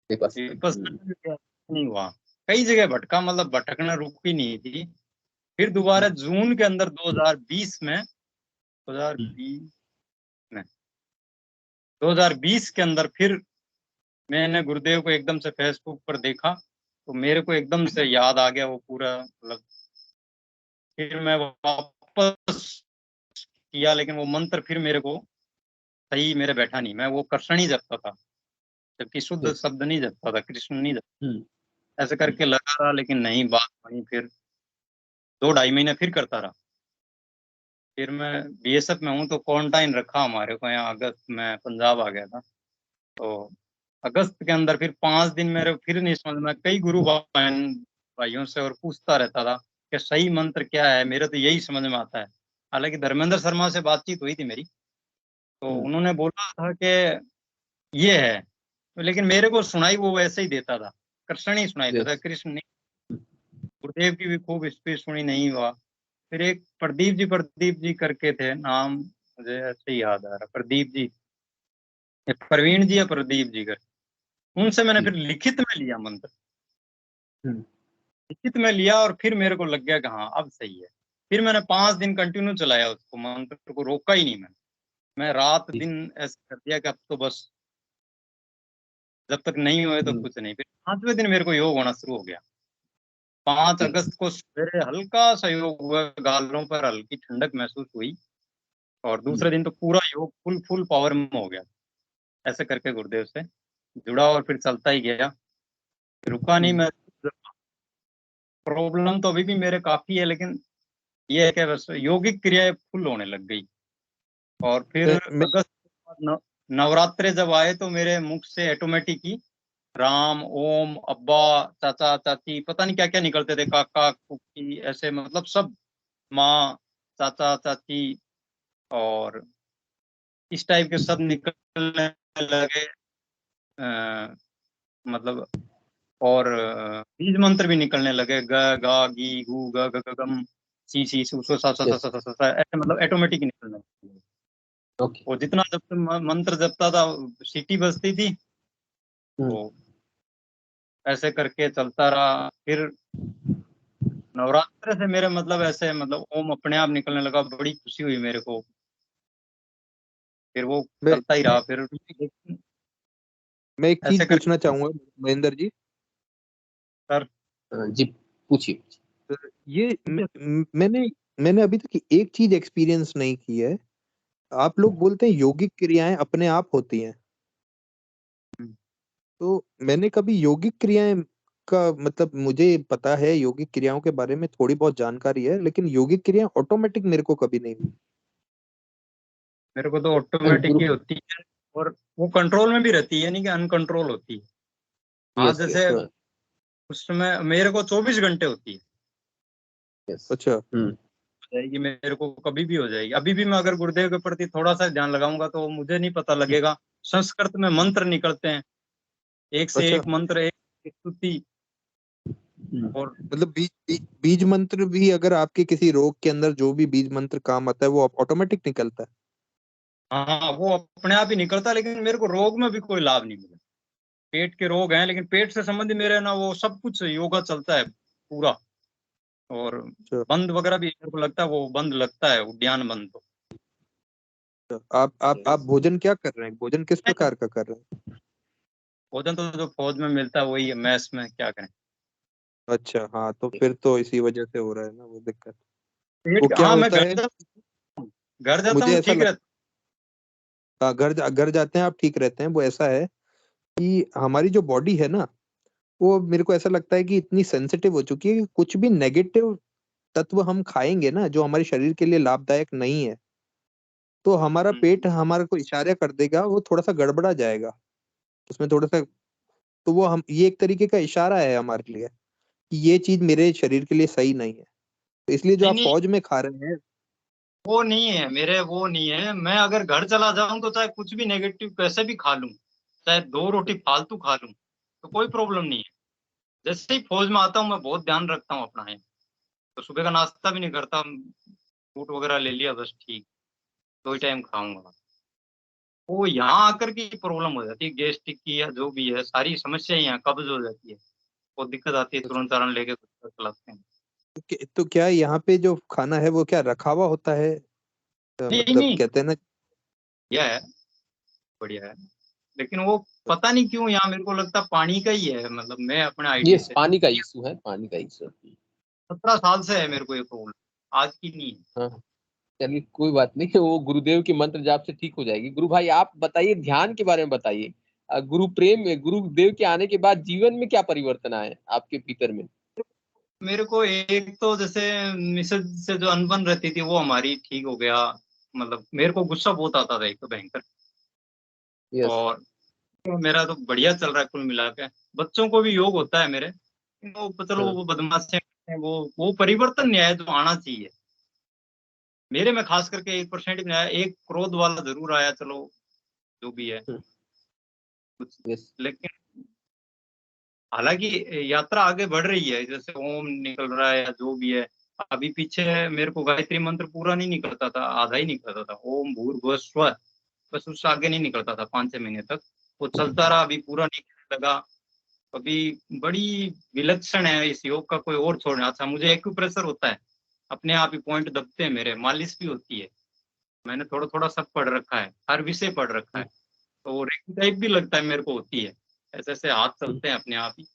विपස්සना में भी गया, नहीं हुआ। कई जगह भटका, मतलब भटकना रुक ही नहीं थी। फिर दोबारा जून के अंदर 2020 में, 2020 में 2020 के अंदर फिर मैंने गुरुदेव को एकदम से फेसबुक पर देखा, तो मेरे को एकदम से याद आ गया वो पूरा, मतलब फिर मैं वापस किया, लेकिन वो मंत्र फिर मेरे को सही मेरे बैठा नहीं। मैं वो कृष्ण ही जपता था, जबकि शुद्ध शब्द नहीं जपता था, कृष्ण नहीं जपता। ऐसे करके लगा रहा, लेकिन नहीं बात बनी। फिर 2-2.5 महीने फिर करता रहा। फिर मैं बीएसएफ में हूँ, तो क्वारंटाइन रखा हमारे को यहाँ। अगस्त में पंजाब आ गया था, तो अगस्त के अंदर फिर 5 दिन मेरे फिर नहीं समझ में। कई गुरु भाइयों से और पूछता रहता था कि सही मंत्र क्या है, मेरे तो यही समझ में आता है। हालांकि धर्मेंद्र शर्मा से बातचीत हुई थी मेरी, तो उन्होंने बोला था कि ये है लेकिन मेरे को सुनाई वो वैसे ही देता था, कृष्ण ही सुनाई देता था, Yes. कृष्ण नहीं। गुरुदेव की भी खूब स्पीच सुनी, नहीं हुआ। फिर एक प्रदीप जी करके थे, नाम मुझे ऐसे ही याद आ रहा, प्रदीप जी, प्रवीण जी या प्रदीप जी कर, उनसे मैंने फिर लिखित में लिया मंत्र, लिखित में लिया, और फिर मेरे को लग गया कि हाँ अब सही है। फिर मैंने 5 दिन कंटिन्यू चलाया उसको, मंत्र को रोका ही नहीं मैं रात दिन ऐसा कर दिया कि अब तो बस जब तक नहीं हुए तो कुछ नहीं। फिर 5वें दिन मेरे को योग होना शुरू हो गया। 5 अगस्त को सवेरे हल्का सा योग हुआ, गालों पर हल्की ठंडक महसूस हुई, और दूसरे दिन तो पूरा योग फुल पावर में हो गया। ऐसे करके गुरुदेव से जुड़ा और फिर चलता ही गया, रुका नहीं मैं। प्रॉब्लम तो अभी भी मेरे काफी है, लेकिन ये है कि बस यौगिक क्रियाएं फुल होने लग गई। और फिर अगस्त नवरात्रे जब आए तो मेरे मुख से ऑटोमेटिक ही राम, ओम, अब्बा, चाचा, चाची, पता नहीं क्या क्या निकलते थे, काका, कुकी, ऐसे मतलब सब, माँ, चाचा, चाची, और इस टाइप के सब निकलने लगे। मतलब और बीज मंत्र भी निकलने लगे, ग, गा, गी, गु, ग, ग, ग, गम, सी, सु, सो, सा, ऐसे मतलब ऑटोमेटिक निकलने लगे। और जितना जब मंत्र जपता था सीटी बजती थी, तो ऐसे करके चलता रहा। फिर नवरात्र से मेरे मतलब ऐसे मतलब ओम अपने आप निकलने लगा, बड़ी खुशी हुई मेरे को। फिर वो चलता ही रहा। फिर मैं एक चीज पूछना चाहूंगा महेंद्र जी। सर जी पूछिए। ये मैंने अभी तक एक चीज एक्सपीरियंस नहीं की है। आप लोग बोलते हैं यौगिक क्रियाएं अपने आप होती हैं, तो मैंने कभी यौगिक क्रियाएं का मतलब, मुझे पता है यौगिक क्रियाओं के बारे में थोड़ी बहुत जानकारी है, लेकिन यौगिक क्रियाएं ऑटोमेटिक मेरे को कभी नहीं हुई। मेरे को तो ऑटोमेटिक ही होती है, और वो कंट्रोल में भी रहती है, नहीं कि अनकंट्रोल होती है। हाँ जैसे उस समय मेरे को 24 घंटे होती है। अच्छा। जाएगी मेरे को, कभी भी हो जाएगी। अभी भी मैं अगर गुरुदेव के प्रति थोड़ा सा ध्यान लगाऊंगा तो मुझे नहीं पता लगेगा। संस्कृत में मंत्र निकलते हैं, एक से एक मंत्र, एक स्तुति। और मतलब बीज मंत्र भी अगर आपके किसी रोग के अंदर जो भी बीज मंत्र काम आता है वो ऑटोमेटिक निकलता है? हाँ वो अपने आप ही निकलता है, लेकिन मेरे को रोग में भी कोई लाभ नहीं मिला। पेट के रोग हैं, लेकिन पेट से संबंधित मेरे ना वो सब कुछ योगा चलता है पूरा। और बंद वगैरह भी मेरे को लगता है वो बंद लगता है, उद्यान बंद। तो आप भोजन क्या कर रहे हैं? भोजन किस प्रकार का कर रहे हैं? भोजन तो जो फौज में मिलता है वही है, मैस में, क्या करें। अच्छा, हाँ, तो फिर तो इसी वजह से हो रहा है ना वो दिक्कत। वो क्या मैं होता है, घर जाता मुझे हूँ ऐसा ठीक रहता। घर जाते हैं आप ठीक रहते हैं। वो ऐसा है कि हमारी जो बॉडी है ना, वो मेरे को ऐसा लगता है कि इतनी सेंसिटिव हो चुकी है कि कुछ भी नेगेटिव तत्व हम खाएंगे ना जो हमारे शरीर के लिए लाभदायक नहीं है, तो हमारा पेट हमारे को इशारा कर देगा, वो थोड़ा सा गड़बड़ा जाएगा उसमें थोड़ा सा। तो वो हम, ये एक तरीके का इशारा है हमारे लिए कि ये चीज मेरे शरीर के लिए सही नहीं है। तो इसलिए जो आप फौज में खा रहे हैं वो नहीं है मेरे, वो नहीं है। मैं अगर घर चला जाऊं तो चाहे कुछ भी नेगेटिव कैसे भी खा लूं, चाहे 2 रोटी फालतू खा लूं, तो कोई प्रॉब्लम नहीं है। जैसे ही फौज में आता हूँ मैं बहुत ध्यान रखता हूँ अपना है, तो सुबह का नाश्ता भी नहीं करता, फ्रूट वगैरह ले लिया बस, ठीक 2 ही टाइम खाऊंगा। वो यहाँ आकर की प्रॉब्लम हो जाती है, गैस्ट्रिक की या जो भी है, सारी समस्या यहाँ कब्ज हो जाती है, बहुत दिक्कत आती है। तुरंत चारण लेके चलाते हैं। तो क्या यहाँ पे जो खाना है वो क्या रखा हुआ होता है? मतलब नहीं कहते हैं ना, यह है, बढ़िया है। लेकिन वो पता नहीं क्यों यहाँ मेरे को लगता पानी का ही है, मतलब मैं अपने आईडी से पानी का इशू है, पानी का इशू। 17 साल से है मेरे को ये प्रॉब्लम, आज की नहीं है। हाँ चलिए कोई बात नहीं, वो गुरुदेव के मंत्र जाप से ठीक हो जाएगी। गुरु भाई आप बताइए, ध्यान के बारे में बताइए। गुरुदेव के आने के बाद जीवन में क्या परिवर्तन आए आपके भीतर में? मेरे को एक तो जैसे मिसेज से जो अनबन रहती थी वो हमारी ठीक हो गया। मतलब मेरे को गुस्सा बहुत आता था एक तो भयंकर। और तो मेरा तो बढ़िया चल रहा है कुल मिला के। बच्चों को भी योग होता है मेरे, वो चलो वो बदमाशी हैं, वो परिवर्तन नहीं आया जो आना चाहिए मेरे में। खास करके 1% भी नहीं आया, एक क्रोध वाला जरूर आया, चलो जो भी है। कुछ। यस लेकिन हालांकि यात्रा आगे बढ़ रही है, जैसे ओम निकल रहा है या जो भी है। अभी पीछे मेरे को गायत्री मंत्र पूरा नहीं निकलता था, आधा ही निकलता था, ओम भूर्भुवः स्वः, बस उससे आगे नहीं निकलता था 5-6 महीने तक। वो चलता रहा, अभी पूरा निकलने लगा। अभी बड़ी विलक्षण है इस योग का, कोई और छोड़ना। अच्छा, मुझे एक्यूप्रेशर होता है, अपने आप ही पॉइंट दबते हैं मेरे, मालिश भी होती है। मैंने थोड़ा थोड़ा सब पढ़ रखा है, हर विषय पढ़ रखा है, तो वो रेकी टाइप भी लगता है मेरे को होती है। ऐसे ऐसे हाथ चलते हैं अपने आप ही,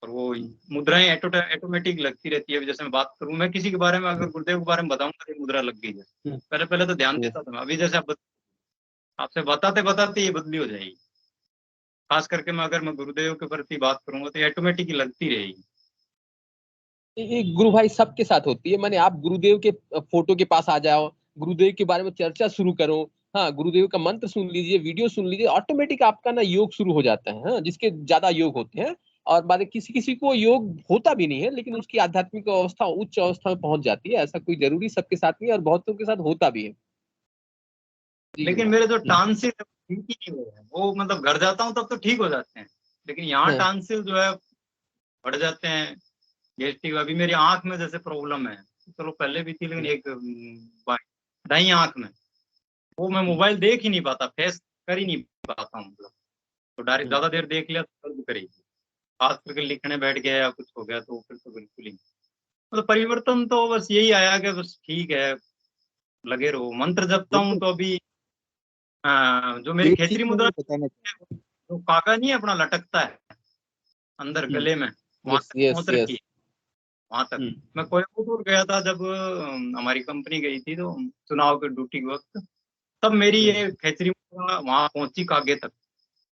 और वो मुद्राएं ऑटोमेटिक लगती रहती है। अभी जैसे मैं बात करूं, मैं किसी के बारे में अगर गुरुदेव के बारे में बताऊंगा तो मुद्रा लग गई है। पहले पहले तो ध्यान देता था, अभी जैसे आपसे बताते बताते ये बदली हो जाएगी। खास करके मैं गुरुदेव के प्रति बात करूंगा तो ऑटोमेटिक ही लगती रहेगी। ये गुरु भाई सबके साथ होती है। मैंने आप गुरुदेव के फोटो के पास आ जाओ, गुरुदेव के बारे में चर्चा शुरू करो, हाँ गुरुदेव का मंत्र सुन लीजिए, वीडियो सुन लीजिए, ऑटोमेटिक आपका ना योग शुरू हो जाता है। हाँ, जिसके ज्यादा योग होते हैं, और बाद किसी किसी को योग होता भी नहीं है, लेकिन उसकी आध्यात्मिक अवस्था उच्च अवस्था में पहुंच जाती है। ऐसा कोई जरूरी सबके साथ नहीं है, और बहुतों के साथ होता भी है। जी गुरु लेकिन मेरे जो टांसिल ठीक ही नहीं हो रहे हैं, वो मतलब घर जाता हूँ तब तो ठीक हो जाते हैं, लेकिन यहाँ हाँ। टांसिल जो है बढ़ जाते हैं। गैस्ट्रिक, अभी मेरी आंख में जैसे प्रॉब्लम है, चलो पहले भी थी, लेकिन एक दाई आंख में, वो मैं मोबाइल देख ही नहीं पाता, फेस कर ही नहीं पाता हूँ, मतलब तो डायरेक्ट ज्यादा देर देख लिया तो दर्द करेगी। खास करके लिखने बैठ गया या कुछ हो गया तो फिर तो बिल्कुल ही नहीं। मतलब परिवर्तन तो बस यही आया कि बस ठीक है, लगे रहो। मंत्र जपता हूँ तो अभी जो मेरी एक चीज खेचरी मैं मुद्रा, बताना जो काका नहीं है अपना लटकता है अंदर गले में, वहां यस तक यस पहुंच रखी यस। है, वहां तक। मैं कोयम्बटूर गया था जब हमारी कंपनी गई थी, तो चुनाव के ड्यूटी के वक्त, तब मेरी ये खेचरी मुद्रा वहां पहुंची कागे तक।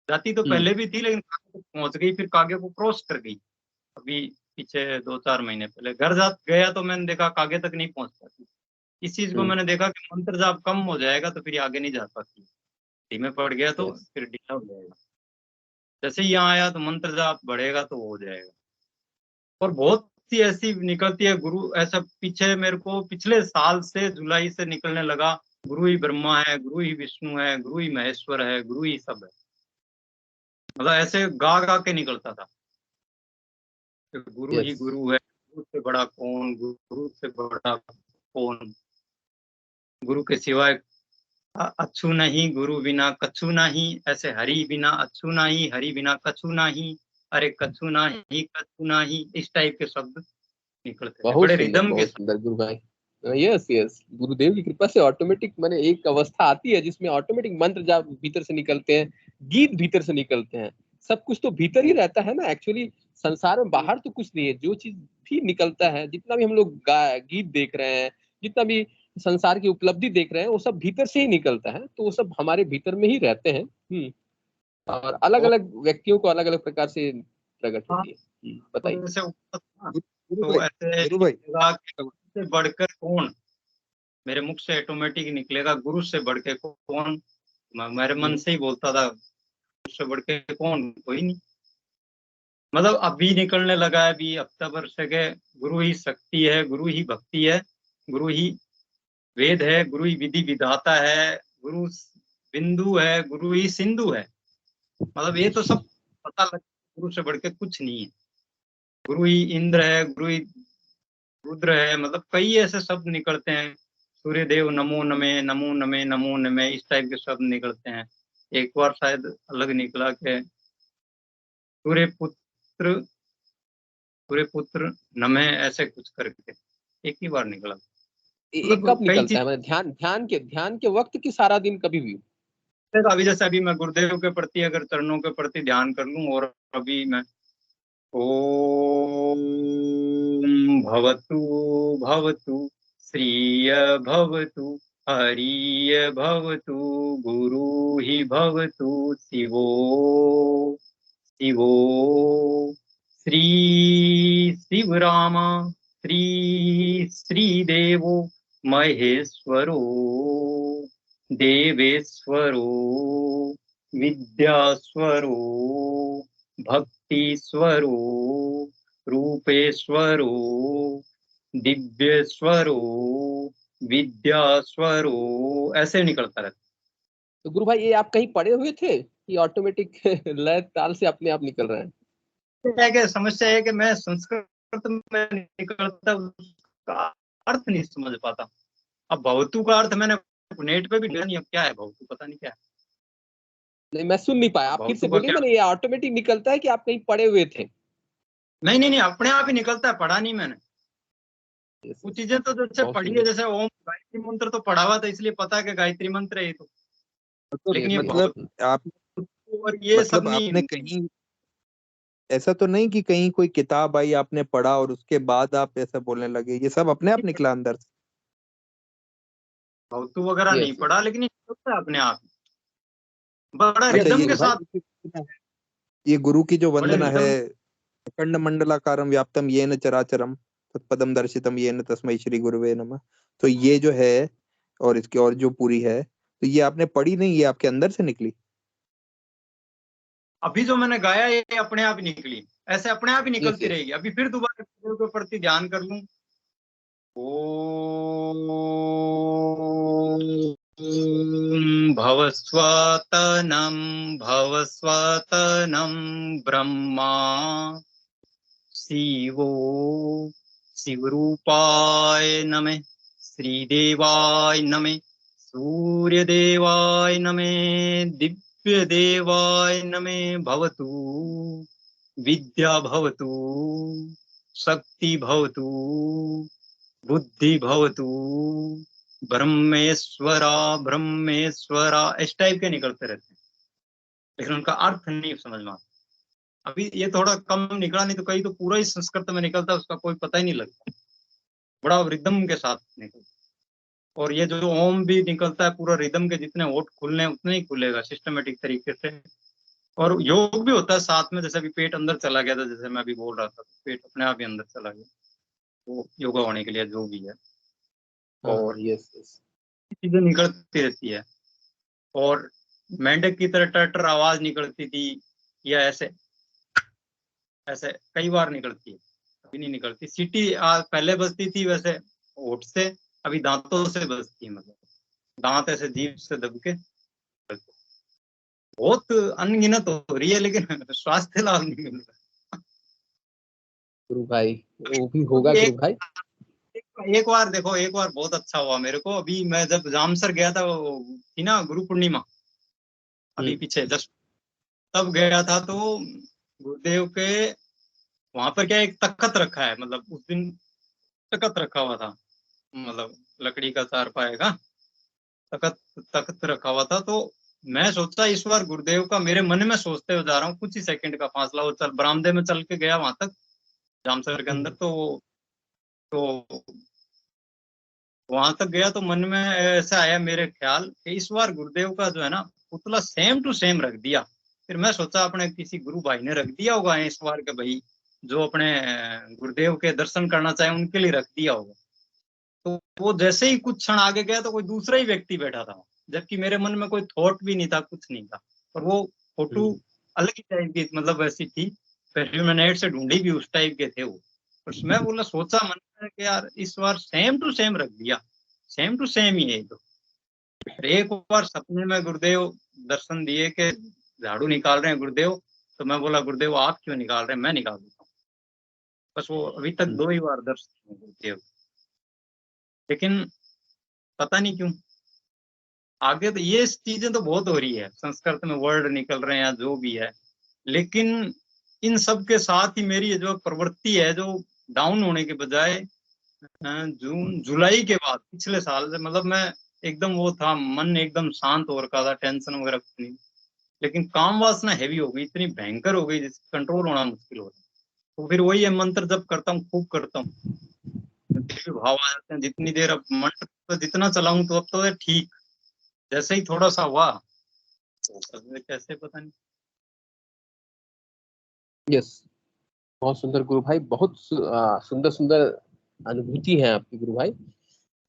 जाती तो पहले भी थी, लेकिन कागे तक पहुंच गई, फिर कागे को क्रॉस कर गई। अभी पीछे 2-4 महीने पहले घर जा गया तो मैंने देखा कागे तक नहीं पहुंच पाती। इस चीज को मैंने देखा कि मंत्र जाप कम हो जाएगा तो फिर आगे नहीं जा पाती, धीमे पड़ गया तो फिर ढीला हो जाएगा। जैसे ही यहाँ आया तो मंत्र जाप बढ़ेगा तो हो जाएगा। और बहुत सी ऐसी निकलती है गुरु, ऐसा पीछे मेरे को पिछले साल से जुलाई से निकलने लगा, गुरु ही ब्रह्मा है, गुरु ही विष्णु है, गुरु ही महेश्वर है, गुरु ही सब है। मतलब ऐसे गा गा के निकलता था कि गुरु ही यस गुरु है, गुरु से बड़ा कौन, गुरु से बड़ा कौन, गुरु के सिवाय अच्छू नहीं, गुरु बिना कछु नहीं, ऐसे हरि बिना अच्छू नहीं, हरि बिना कछु नहीं, अरे कछु नहीं कछु नहीं, इस टाइप के शब्द निकलते थे बड़े रिदम के बहुत साथ। सुंदर गुरु भाई। यस यस, गुरुदेव की कृपा से ऑटोमेटिक मैंने एक अवस्था आती है जिसमें ऑटोमेटिक मंत्र जब भीतर से निकलते हैं, गीत भीतर से निकलते हैं। सब कुछ तो भीतर ही रहता है ना एक्चुअली। संसार में बाहर तो कुछ नहीं है। जो चीज भी निकलता है, जितना भी हम लोग गीत देख रहे हैं, जितना भी संसार की उपलब्धि देख रहे हैं, वो सब भीतर से ही निकलता है। तो वो सब हमारे भीतर में ही रहते हैं। और अलग और अलग व्यक्तियों को अलग अलग प्रकार से प्रकट हाँ, होती है। बताइए। जैसे ऊपर था, गुरु तो भाई, ऐसे गुरु भाई, लगा कि गुरु से बढ़कर कौन, मेरे मुख से ऑटोमेटिक निकलेगा गुरु से बढ़ के कौन। मेरे मन से ही बोलता था, गुरु से बढ़ के कौन, कोई नहीं। मतलब अभी निकलने लगा है, अभी हफ्ता भर से के गुरु ही शक्ति है, गुरु ही भक्ति है, गुरु ही वेद है, गुरु ही विधि विधाता है, गुरु बिंदु है, गुरु ही सिंधु है। मतलब ये तो सब पता लग, गुरु से बढ़ के कुछ नहीं है। गुरु ही इंद्र है, गुरु ही रुद्र है, मतलब कई ऐसे शब्द निकलते हैं। सूर्य देव नमो नमे, नमो नमे, नमो नमे, इस टाइप के शब्द निकलते हैं। एक बार शायद अलग निकला कि सूर्य पुत्र नमे, ऐसे कुछ करके एक ही बार निकला। एक मतलब कब कई निकलता चीज। है, मतलब ध्यान के वक्त की सारा दिन कभी भी? अभी जैसे अभी मैं गुरुदेव के प्रति अगर चरणों के प्रति ध्यान कर लूं, और अभी मैं ओम भवतु भवतु श्रीय भवतु हरिय भवतु गुरु ही भवतु शिवो शिवो श्री शिव राम श्री श्रीदेवो महेश्वरो देवेश्वरो विद्यास्वरो भक्तीश्वरो रूपेश्वरो दिव्येश्वरो विद्यास्वरो, ऐसे निकलता रहता तो गुरु भाई ये आप कहीं पढ़े हुए थे? कि ऑटोमेटिक लय ताल से अपने आप निकल रहा है? क्या है कि समस्या है कि मैं संस्कृत में निकलता उसका अर्थ नहीं समझ पाता। अब भवतु का अर्थ मैंने नेट पे भी ढूंढा नहीं, अब क्या है भवतु, पता नहीं क्या है। नहीं, मैं सुन नहीं पाया, आप फिर से भवतु का बोलिए। क्या? मैंने ये ऑटोमेटिक निकलता है कि आप कहीं पढ़े हुए थे? नहीं, अपने आप ही निकलता है, पढ़ा नहीं मैंने। Yes, कुछ yes, चीजें तो जैसे बहुत पढ़ी है, सुंदर। जैसे ओम गायत्री मंत्र तो पढ़ा हुआ था, इसलिए पता है कि गायत्री मंत्र है ये तो, तो लेकिन ये मतलब भवतु आप और ये सब मतलब आपने नहीं। कहीं ऐसा तो नहीं कि कहीं कोई किताब आई आपने पढ़ा और उसके बाद आप ऐसा बोलने लगे, ये सब अपने आप निकला अंदर से? भवतु वगैरह नहीं Yes, पढ़ा, लेकिन ये निकलता है अपने आप, बड़ा yes, अच्छा, रिदम ये के गुरु भाई। साथ, ये गुरु की जो बड़े वंदना है, रिदम। अखंड मंडलाकारं व्याप्तम येन चराचरम तत्पदम दर्शितम येन तस्मै श्री गुरुवे नमः। तो ये जो है और इसकी और जो पूरी है, तो ये आपने पढ़ी नहीं, ये आपके अंदर से निकली? अभी जो मैंने गाया ये अपने आप ही निकली, ऐसे अपने आप ही Yes, निकलती yes. रहेगी। अभी फिर दोबारा गुरु के प्रति ध्यान कर लूं। ओम भवस्वतनं ब्रह्मा शिवो शिवरूपाय नमः, श्रीदेवाय नमः, सूर्यदेवाय नमः, दिव्यदेवाय नमः। भवतु विद्या, भवतु शक्ति, भवतु बुद्धि, भवतु ब्रह्मेश्वरा ब्रह्मेश्वरा, इस टाइप के निकलते रहते हैं, लेकिन उनका अर्थ नहीं समझ में आता। अभी ये थोड़ा कम निकला, नहीं तो कहीं तो पूरा ही संस्कृत में निकलता, उसका कोई पता ही नहीं लगता, बड़ा रिदम के साथ निकलता। और ये जो ओम भी निकलता है, पूरा रिदम के जितने होठ खुलने उतने ही खुलेगा सिस्टमेटिक तरीके से। और योग भी होता है साथ में, जैसे अभी पेट अंदर चला गया था, जैसे मैं अभी बोल रहा था, पेट अपने आप ही अंदर चला गया, वो योगा होने के लिए जो भी है। और यस, यस। चीजें निकलती रहती है, और मेंढक की तरह टर आवाज निकलती थी, या ऐसे ऐसे कई बार निकलती है, अभी नहीं निकलती। सीटी पहले बजती थी वैसे होठ से, अभी दांतों से बजती है, मतलब दांत ऐसे जीभ से दब के। बहुत अनगिनत हो रही है, लेकिन स्वास्थ्य लाभ नहीं मिल रहा। गुरु भाई, वो भी तो होगा भी गुरु भाई। एक बार देखो, एक बार बहुत अच्छा हुआ मेरे को। अभी मैं जब जामसर गया था, वो थी ना गुरु पूर्णिमा, अभी पीछे जस्ट, तब गया था। तो गुरुदेव के वहां पर क्या एक तख्त रखा है, मतलब उस दिन तख्त रखा हुआ था, मतलब लकड़ी का चारपाई का तख्त तख्त रखा हुआ था। तो मैं सोचा इस बार गुरुदेव का, मेरे मन में सोचते हुए जा रहा हूँ, कुछ ही सेकंड का फासला, वो चल बरामदे में चल के गया वहां तक जामसर के अंदर। तो वहां तक गया तो मन में ऐसा आया मेरे ख्याल कि इस बार गुरुदेव का जो है ना पुतला सेम टू सेम रख दिया। फिर मैं सोचा अपने किसी गुरु भाई ने रख दिया होगा इस बार के, भाई जो अपने गुरुदेव के दर्शन करना चाहे उनके लिए रख दिया होगा। तो वो जैसे ही कुछ क्षण आगे गया तो कोई दूसरा ही व्यक्ति बैठा था, जबकि मेरे मन में कोई थॉट भी नहीं था, कुछ नहीं था। और वो फोटो अलग ही टाइप की, मतलब वैसी थी, फिर मैं नेट से ढूंढी भी, उस टाइप के थे वो। मैं बोला, सोचा मन में कि यार इस बार सेम टू सेम रख दिया, सेम टू सेम ही है। तो एक बार सपने में गुरुदेव दर्शन दिए कि झाड़ू निकाल रहे हैं गुरुदेव। तो मैं बोला, गुरुदेव आप क्यों निकाल रहे हैं, मैं निकाल देता हूँ। बस वो अभी तक 2 ही बार दर्शन हुए गुरुदेव, लेकिन पता नहीं क्यों आगे तो ये चीजें तो बहुत हो रही है, संस्कृत में वर्ड निकल रहे हैं जो भी है, लेकिन इन सब के साथ ही मेरी जो प्रवृत्ति है, जो डाउन होने के बजाय जून जुलाई के बाद पिछले साल से, मतलब मैं एकदम वो था, मन एकदम शांत हो रखा था, टेंशन वगैरह कुछ नहीं, लेकिन काम वासना हैवी हो गई, इतनी भयंकर हो गई जिससे कंट्रोल होना मुश्किल हो रहा है। तो फिर वही है, मंत्र जब करता हूँ, खूब करता हूँ, दिव्य भाव आ जाते हैं जितनी देर। अब मंत्र तो जितना चलाऊं तो अब तो है ठीक, जैसे ही थोड़ा सा हुआ तो कैसे पता नहीं। यस, बहुत सुंदर गुरु भाई, बहुत सुंदर सुंदर अनुभूति है आपकी गुरु भाई।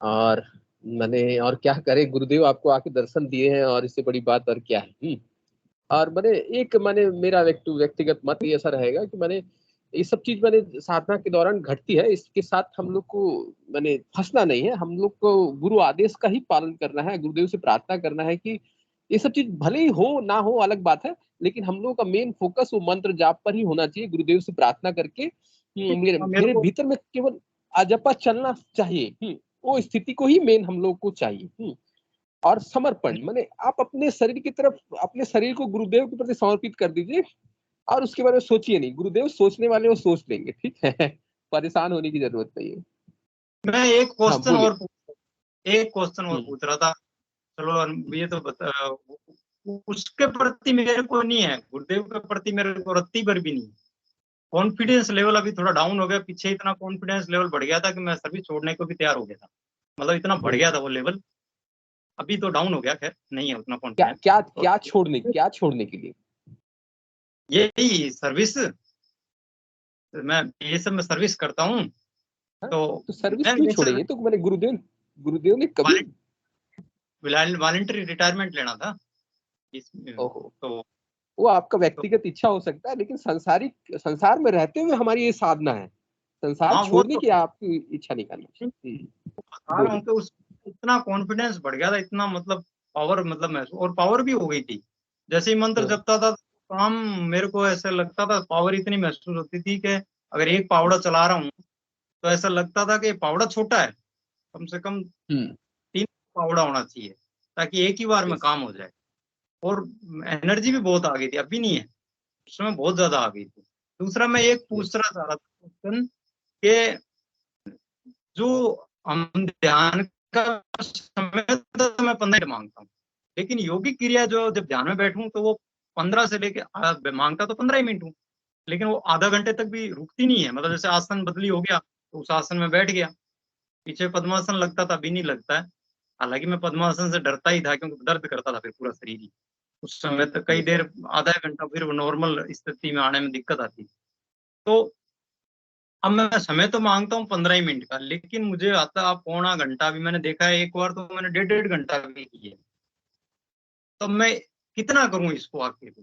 और मैंने और क्या करे, गुरुदेव आपको आके दर्शन दिए हैं, और इससे बड़ी बात और क्या है। और मैंने मेरा व्यक्तिगत मत ये ऐसा रहेगा कि ये सब चीज साधना के दौरान घटती है, इसके साथ हम लोग को फंसना नहीं है। हम लोग को गुरु आदेश का ही पालन करना है, गुरुदेव से प्रार्थना करना है कि ये सब चीज भले ही हो ना हो अलग बात है, लेकिन हम लोगों का मेन फोकस वो मंत्र जाप पर ही होना चाहिए, गुरुदेव से प्रार्थना करके मेरे मेरे को भीतर में केवल अजपा चलना चाहिए। वो स्थिति को ही मेन हम लोग को चाहिए। और समर्पण माने आप अपने शरीर की तरफ, अपने शरीर को गुरुदेव के प्रति समर्पित कर दीजिए, और उसके बारे में सोचिए नहीं, गुरुदेव सोचने वाले वो सोच लेंगे, ठीक है। परेशान होने की जरूरत नहीं है। मैं एक हाँ क्वेश्चन बोलिए। और पूछ रहा था। चलो ये तो बता, उसके प्रति मेरे को नहीं है, गुरुदेव के प्रति मेरे को रत्ती भर भी नहीं। कॉन्फिडेंस लेवल अभी थोड़ा डाउन हो गया। पीछे इतना कॉन्फिडेंस लेवल बढ़ गया था कि मैं सर्विस छोड़ने को भी तैयार हो गया था, मतलब इतना बढ़ गया था वो लेवल। अभी तो डाउन हो गया, खैर नहीं है उतना क्या कॉन्फिडेंस। क्या क्या छोड़ने के लिए? यही सर्विस, मैं ये सब में सर्विस करता हूँ। हाँ, तो सर्विस मैं क्यों जैसे छोड़ेंगे? तो मैंने गुरुदेव ने कभी वॉलंटरी रिटायरमेंट लेना था ओहो, तो वो आपका व्यक्तिगत इच्छा हो सकता है, लेकिन संसार में रहते हुए हमारी ये साधना है, संसार हाँ वो छोड़ने तो की आपकी इच्छा नहीं करनी चाहिए। बता रहा हूँ बोलिए। कि उस इतना कॉन्फिडेंस बढ़ गया था, इतना मतलब पावर, मतलब महसूस, और पावर भी हो गई थी। जैसे ही मंत्र हाँ, जपता था काम, मेरे को ऐसा लगता था, पावर इतनी महसूस होती थी कि अगर एक पावड़ा चला रहा हूँ तो ऐसा लगता था कि पावड़ा छोटा है, कम से कम 3 पावड़ा होना चाहिए ताकि एक ही बार में यस, काम हो जाए। और एनर्जी भी बहुत आ गई थी, अभी नहीं है, उस समय बहुत ज्यादा आ गई थी। दूसरा मैं एक यस, पूछना चाह रहा था क्वेश्चन कि जो हम ध्यान का समय तो मैं 15 मिनट मांगता हूँ, लेकिन योगिक क्रिया जो जब ध्यान में बैठूं तो वो 15 से लेके मांगता तो 15 ही मिनट हूँ, लेकिन वो आधा घंटे तक भी रुकती नहीं है। मतलब जैसे आसन बदली हो गया तो उस आसन में बैठ गया, पीछे पद्मासन लगता था, अभी नहीं लगता है। हालांकि मैं पद्मासन से डरता ही था क्योंकि दर्द करता था फिर पूरा शरीर ही उस समय तक, कई यस। देर आधा घंटा फिर वो नॉर्मल स्थिति में आने में दिक्कत आती। तो अब मैं समय तो मांगता हूँ 15 ही मिनट का, लेकिन मुझे आता पौना घंटा भी मैंने देखा है, एक बार तो मैंने 1.5 घंटा भी किया। तो मैं कितना करूं इसको, आखिर को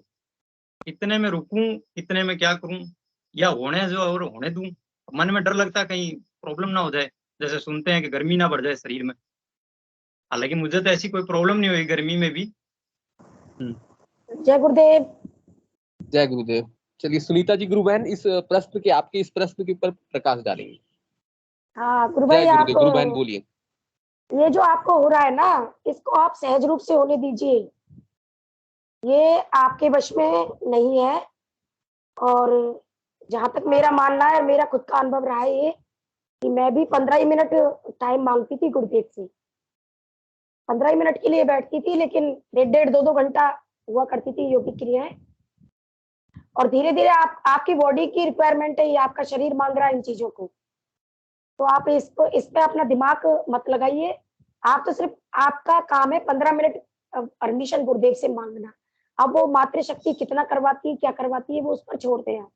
कितने में रुकूं, कितने में क्या करूं, या होने जो और होने दूं। मन में डर लगता है कहीं प्रॉब्लम ना हो जाए, जैसे सुनते हैं कि गर्मी ना बढ़ जाए शरीर में। हालांकि मुझे तो ऐसी कोई प्रॉब्लम नहीं हुई गर्मी में भी। जय गुरुदेव। जय गुरुदेव। चलिए सुनीता जी, गुरु बहन आपके इस प्रश्न के ऊपर प्रकाश डालेंगे। हाँ गुरु जय भाई, आप गुरुदेव। गुरु बहन बोलिए। ये जो आपको हो रहा है ना, इसको आप सहज रूप से होने दीजिए। ये आपके वश में नहीं है। और जहां तक मेरा मानना है, मेरा खुद का अनुभव रहा है ये, कि मैं भी 15 ही मिनट टाइम मांगती थी गुरुदेव से। 15 ही मिनट के लिए बैठती थी, लेकिन 1.5-2 घंटा हुआ करती थी योगिक क्रियाएं। और धीरे धीरे आपकी बॉडी की रिक्वायरमेंट है, ये आपका शरीर मांग रहा है इन चीजों को। तो आप इस पे अपना दिमाग मत लगाइए। आप तो सिर्फ, आपका काम है 15 मिनट परमिशन गुरुदेव से मांगना। अब वो मातृशक्ति कितना करवाती है, क्या करवाती है, वो उस पर छोड़ते हैं।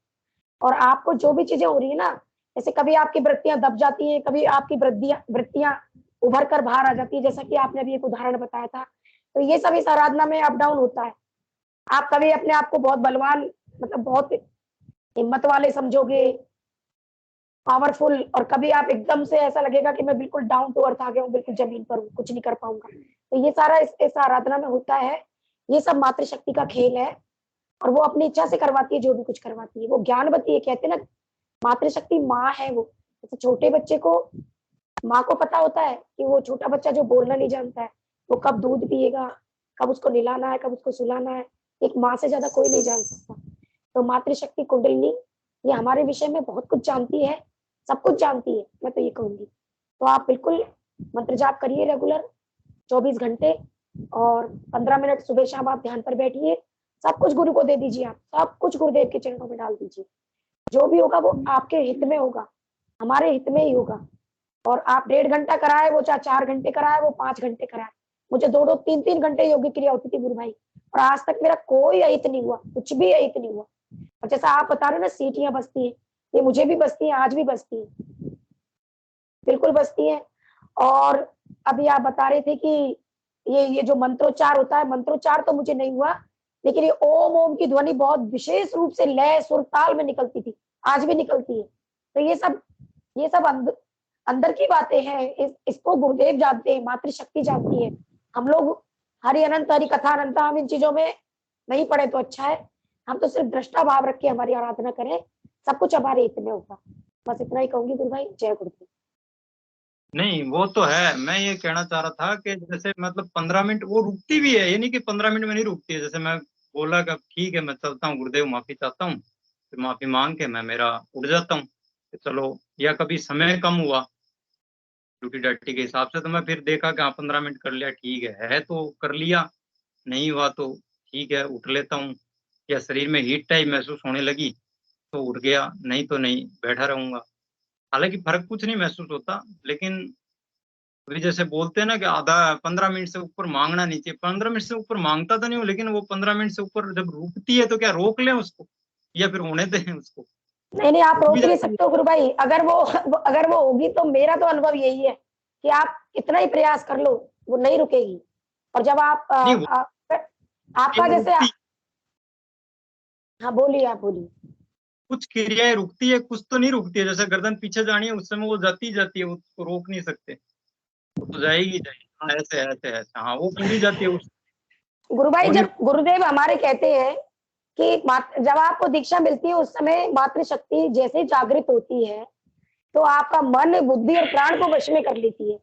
और आपको जो भी चीजें हो रही है ना, जैसे कभी आपकी वृत्तियां दब जाती हैं, कभी आपकी वृत्तियां उभर कर बाहर आ जाती है, जैसा कि आपने अभी एक उदाहरण बताया था। तो ये सब इस आराधना में अप डाउन होता है। आप कभी अपने आप को बहुत बलवान, मतलब बहुत हिम्मत वाले समझोगे, पावरफुल, और कभी आप एकदम से ऐसा लगेगा कि मैं बिल्कुल डाउन टू अर्थ आ गया हूँ, बिल्कुल जमीन पर हूँ, कुछ नहीं कर पाऊंगा। तो ये सारा इस आराधना में होता है। ये सब मातृशक्ति का खेल है, और वो अपनी इच्छा से करवाती है जो भी कुछ करवाती है। वो ज्ञानवती है, कहते हैं ना, मातृशक्ति माँ है वो। जैसे छोटे बच्चे को, माँ को पता होता है कि वो छोटा बच्चा जो बोलना नहीं जानता है, वो कब दूध पिएगा, कब उसको नहलाना है, कब उसको सुलाना है, एक माँ से ज्यादा कोई नहीं जान सकता। तो मातृशक्ति कुंडलिनी ये हमारे विषय में बहुत कुछ जानती है, सब कुछ जानती है, मैं तो ये कहूंगी। तो आप बिल्कुल मंत्र जाप करिए रेगुलर 24 घंटे, और 15 मिनट सुबह शाम आप ध्यान पर बैठिए। सब कुछ गुरु को दे दीजिए, आप सब कुछ गुरुदेव के चरणों में डाल दीजिए। जो भी होगा वो आपके हित में होगा, हमारे हित में ही होगा। और आप 1.5 घंटा कराए, वो चाहे 4 घंटे कराए, वो 5 घंटे कराए। मुझे 2-2, 3-3 घंटे योगिक क्रिया होती थी गुरु भाई, और आज तक मेरा कोई अहित नहीं हुआ, कुछ भी अहित नहीं हुआ। और जैसा आप बता रहे हो ना, सीटियां बजती है, ये मुझे भी बजती है, आज भी बजती है, बिल्कुल बजती है। और अभी आप बता रहे थे कि ये जो मंत्रोच्चार होता है, मंत्रोच्चार तो मुझे नहीं हुआ, लेकिन ये ओम ओम की ध्वनि बहुत विशेष रूप से लय सुर ताल में निकलती थी, आज भी निकलती है। तो ये सब अंदर की बातें हैं। इसको गुरुदेव जानते हैं, मातृशक्ति जानती है। हम लोग हरि अनंत हरि कथा अनंत, हम इन चीजों में नहीं पड़े तो अच्छा है। हम तो सिर्फ दृष्टा भाव रख के हमारी आराधना करें, सब कुछ हमारे हित में होगा। बस इतना ही कहूंगी गुरु भाई। जय गुरुदेव। नहीं वो तो है, मैं ये कहना चाह रहा था कि जैसे मतलब 15 मिनट वो रुकती भी है, ये नहीं कि 15 मिनट में नहीं रुकती है। जैसे मैं बोला कि ठीक है मैं चलता हूँ गुरुदेव, माफी चाहता हूँ, फिर माफी मांग के मैं मेरा उठ जाता हूँ कि चलो, या कभी समय कम हुआ ड्यूटी डाटी के हिसाब से तो मैं फिर देखा कि हाँ 15 मिनट कर लिया, ठीक है तो कर लिया, नहीं हुआ तो ठीक है उठ लेता हूँ, या शरीर में हीट टाइप महसूस होने लगी तो उठ गया, नहीं तो नहीं बैठा रहूंगा। हालांकि फर्क कुछ नहीं महसूस होता, लेकिन अभी जैसे बोलते हैं ना कि आधा 15 मिनट से ऊपर मांगना नहीं चाहिए, 15 मिनट से ऊपर मांगता तो नहीं हूँ, लेकिन वो 15 मिनट से ऊपर जब रुकती है तो क्या रोक लें उसको या फिर होने दें उसको? नहीं नहीं, आप रुक रोक भी नहीं जाती है। सकते हो गुरु भाई। अगर वो होगी तो मेरा तो अनुभव यही है कि आप कितना ही प्रयास कर लो वो नहीं रुकेगी। और जब आप नहीं वो आपका वो जैसे, रुकती, हाँ बोलिए, आप बोलिए। कुछ क्रियाएं रुकती है, कुछ तो नहीं रुकती है। जैसे गर्दन पीछे जानी है उस समय वो जाती है, उसको रोक नहीं सकते, वो तो जाएगी जाएगी। हाँ ऐसे ऐसे ऐसे, हाँ वो पूरी जाती है उस, गुरु भाई वो नहीं। जब गुरुदेव हमारे कहते हैं कि जब आपको दीक्षा मिलती है उस समय मातृशक्ति जैसे जागृत होती है तो आपका मन बुद्धि और प्राण को वश में कर लेती है।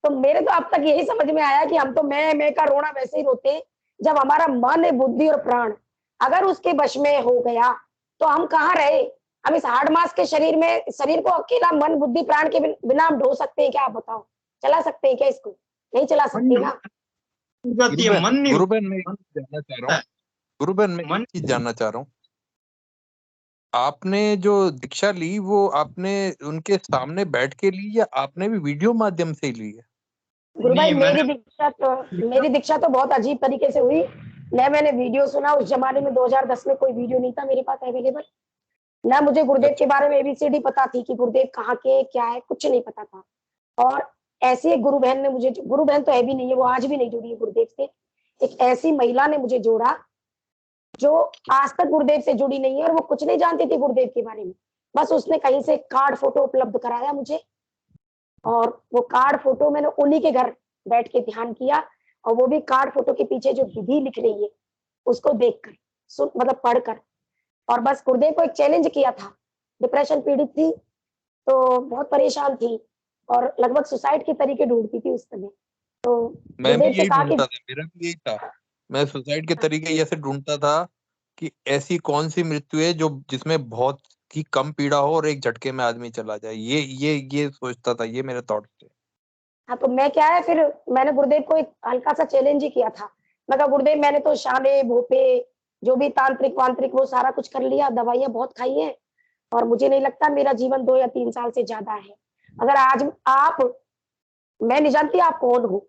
तो मेरे तो अब तक यही समझ में आया कि हम तो मैं का रोना वैसे ही रोते हैं जब हमारा मन बुद्धि और प्राण अगर उसके वश में हो गया तो हम कहाँ रहे। हम इस हार्ड मास के शरीर को अकेला मन बुद्धि प्राण के बिना हम ढो सकते हैं क्या? आप बताओ, चला सकते हैं क्या इसको? नहीं चला सकते ना। रुक जाती है, मन नहीं गुरुबेन मैं एक रुकता चीज जानना चाह रहा हूँ, गुरुबेन मैं एक मन। चीज जानना चाह रहा हूँ। आपने जो दीक्षा ली वो आपने उनके सामने बैठ के ली या आपने भी वीडियो माध्यम से ही ली है? गुरु भाई नहीं मैंने मेरी दीक्षा तो बहुत अजीब तरीके से हुई। न मैंने वीडियो सुना, उस जमाने में 2010 में कोई वीडियो नहीं था मेरे पास अवेलेबल। ना मुझे गुरुदेव के अच्छा बारे में एबीसीडी पता थी कि गुरुदेव कहाँ के क्या है, कुछ नहीं पता था। और ऐसी एक गुरु बहन ने मुझे, गुरु बहन तो है भी नहीं है, वो आज भी नहीं जुड़ी है गुरुदेव से, एक ऐसी महिला ने मुझे जोड़ा जो आज तक गुरुदेव से जुड़ी नहीं है और वो कुछ नहीं जानती थी गुरुदेव के बारे में। बस उसने कहीं से कार्ड फोटो उपलब्ध कराया मुझे और वो कार्ड फोटो मैंने उन्हीं के घर बैठ के ध्यान किया। और वो भी कार्ड फोटो के पीछे जो विधि लिख रही है उसको देखकर, सुन मतलब पढ़कर। और बस गुरुदेव को एक चैलेंज किया था। डिप्रेशन पीड़ित थी तो बहुत परेशान थी और लगभग सुसाइड के तरीके ढूंढती थी उस समय। तो मैं भी गुरुदेव से यही कहा कि ढूंढता था, मेरा भी यही था। मैं सुसाइड के तरीके ऐसे ढूंढता था कि ऐसी कौन सी मृत्यु है जो जिसमें बहुत ही कम पीड़ा हो और एक झटके में आदमी चला जाए। ये सोचता था, ये मेरे थॉट थे। हाँ, तो मैं क्या है फिर मैंने गुरुदेव को एक हल्का सा चैलेंज ही किया था। मैं कहा गुरुदेव मैंने तो शाने भोपे जो भी तांत्रिक वांत्रिक वो सारा कुछ कर लिया, दवाइयां बहुत खाई हैं और मुझे नहीं लगता मेरा जीवन 2 या 3 साल से ज्यादा है। अगर आज आप, मैं नहीं जानती आप कौन हो,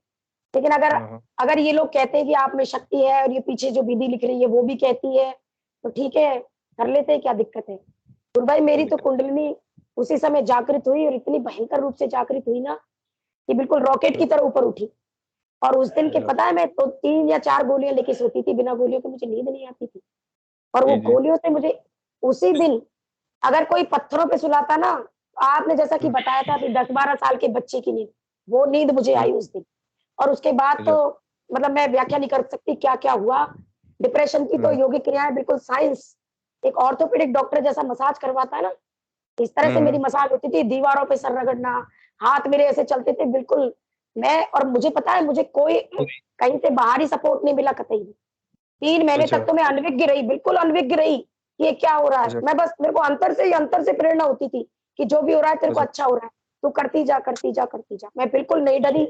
लेकिन हाँ। अगर ये लोग कहते हैं कि आप में शक्ति है और ये पीछे जो विधि लिख रही है वो भी कहती है तो ठीक है, कर लेते हैं, क्या दिक्कत है। गुरु भाई मेरी तो कुंडलिनी उसी समय जागृत हुई और इतनी भयंकर रूप से जागृत हुई ना कि बिल्कुल रॉकेट की तरह ऊपर उठी। और उस दिन के पता है मैं तो 3 या 4 गोलियां लेके सोती थी, बिना गोलियों के मुझे नींद नहीं आती थी। और वो जी जी। गोलियों से मुझे उसी दिन, अगर कोई पत्थरों पे सुलाता ना, आपने जैसा कि बताया था कि 10-12 साल के बच्चे की नींद, वो नींद मुझे आई उस दिन। और उसके बाद तो मतलब मैं व्याख्या नहीं कर सकती क्या क्या हुआ। डिप्रेशन की तो योगिक क्रियाएं बिल्कुल साइंस, एक ऑर्थोपेडिक डॉक्टर जैसा मसाज करवाता है ना, इस तरह से मेरी मसाज होती थी। दीवारों पे सर रगड़ना, हाथ मेरे ऐसे चलते थे बिल्कुल। मैं और मुझे पता है मुझे कोई कहीं से बाहरी सपोर्ट नहीं मिला कतई भी। 3 महीने तक तो मैं अनविज्ञ रही, बिल्कुल अनविज्ञ रही कि ये क्या हो रहा है। मैं बस, मेरे को अंतर से प्रेरणा होती थी कि जो भी हो रहा है तेरे को अच्छा हो रहा है, तू करती जा करती जा करती जा। मैं बिल्कुल नहीं डरी,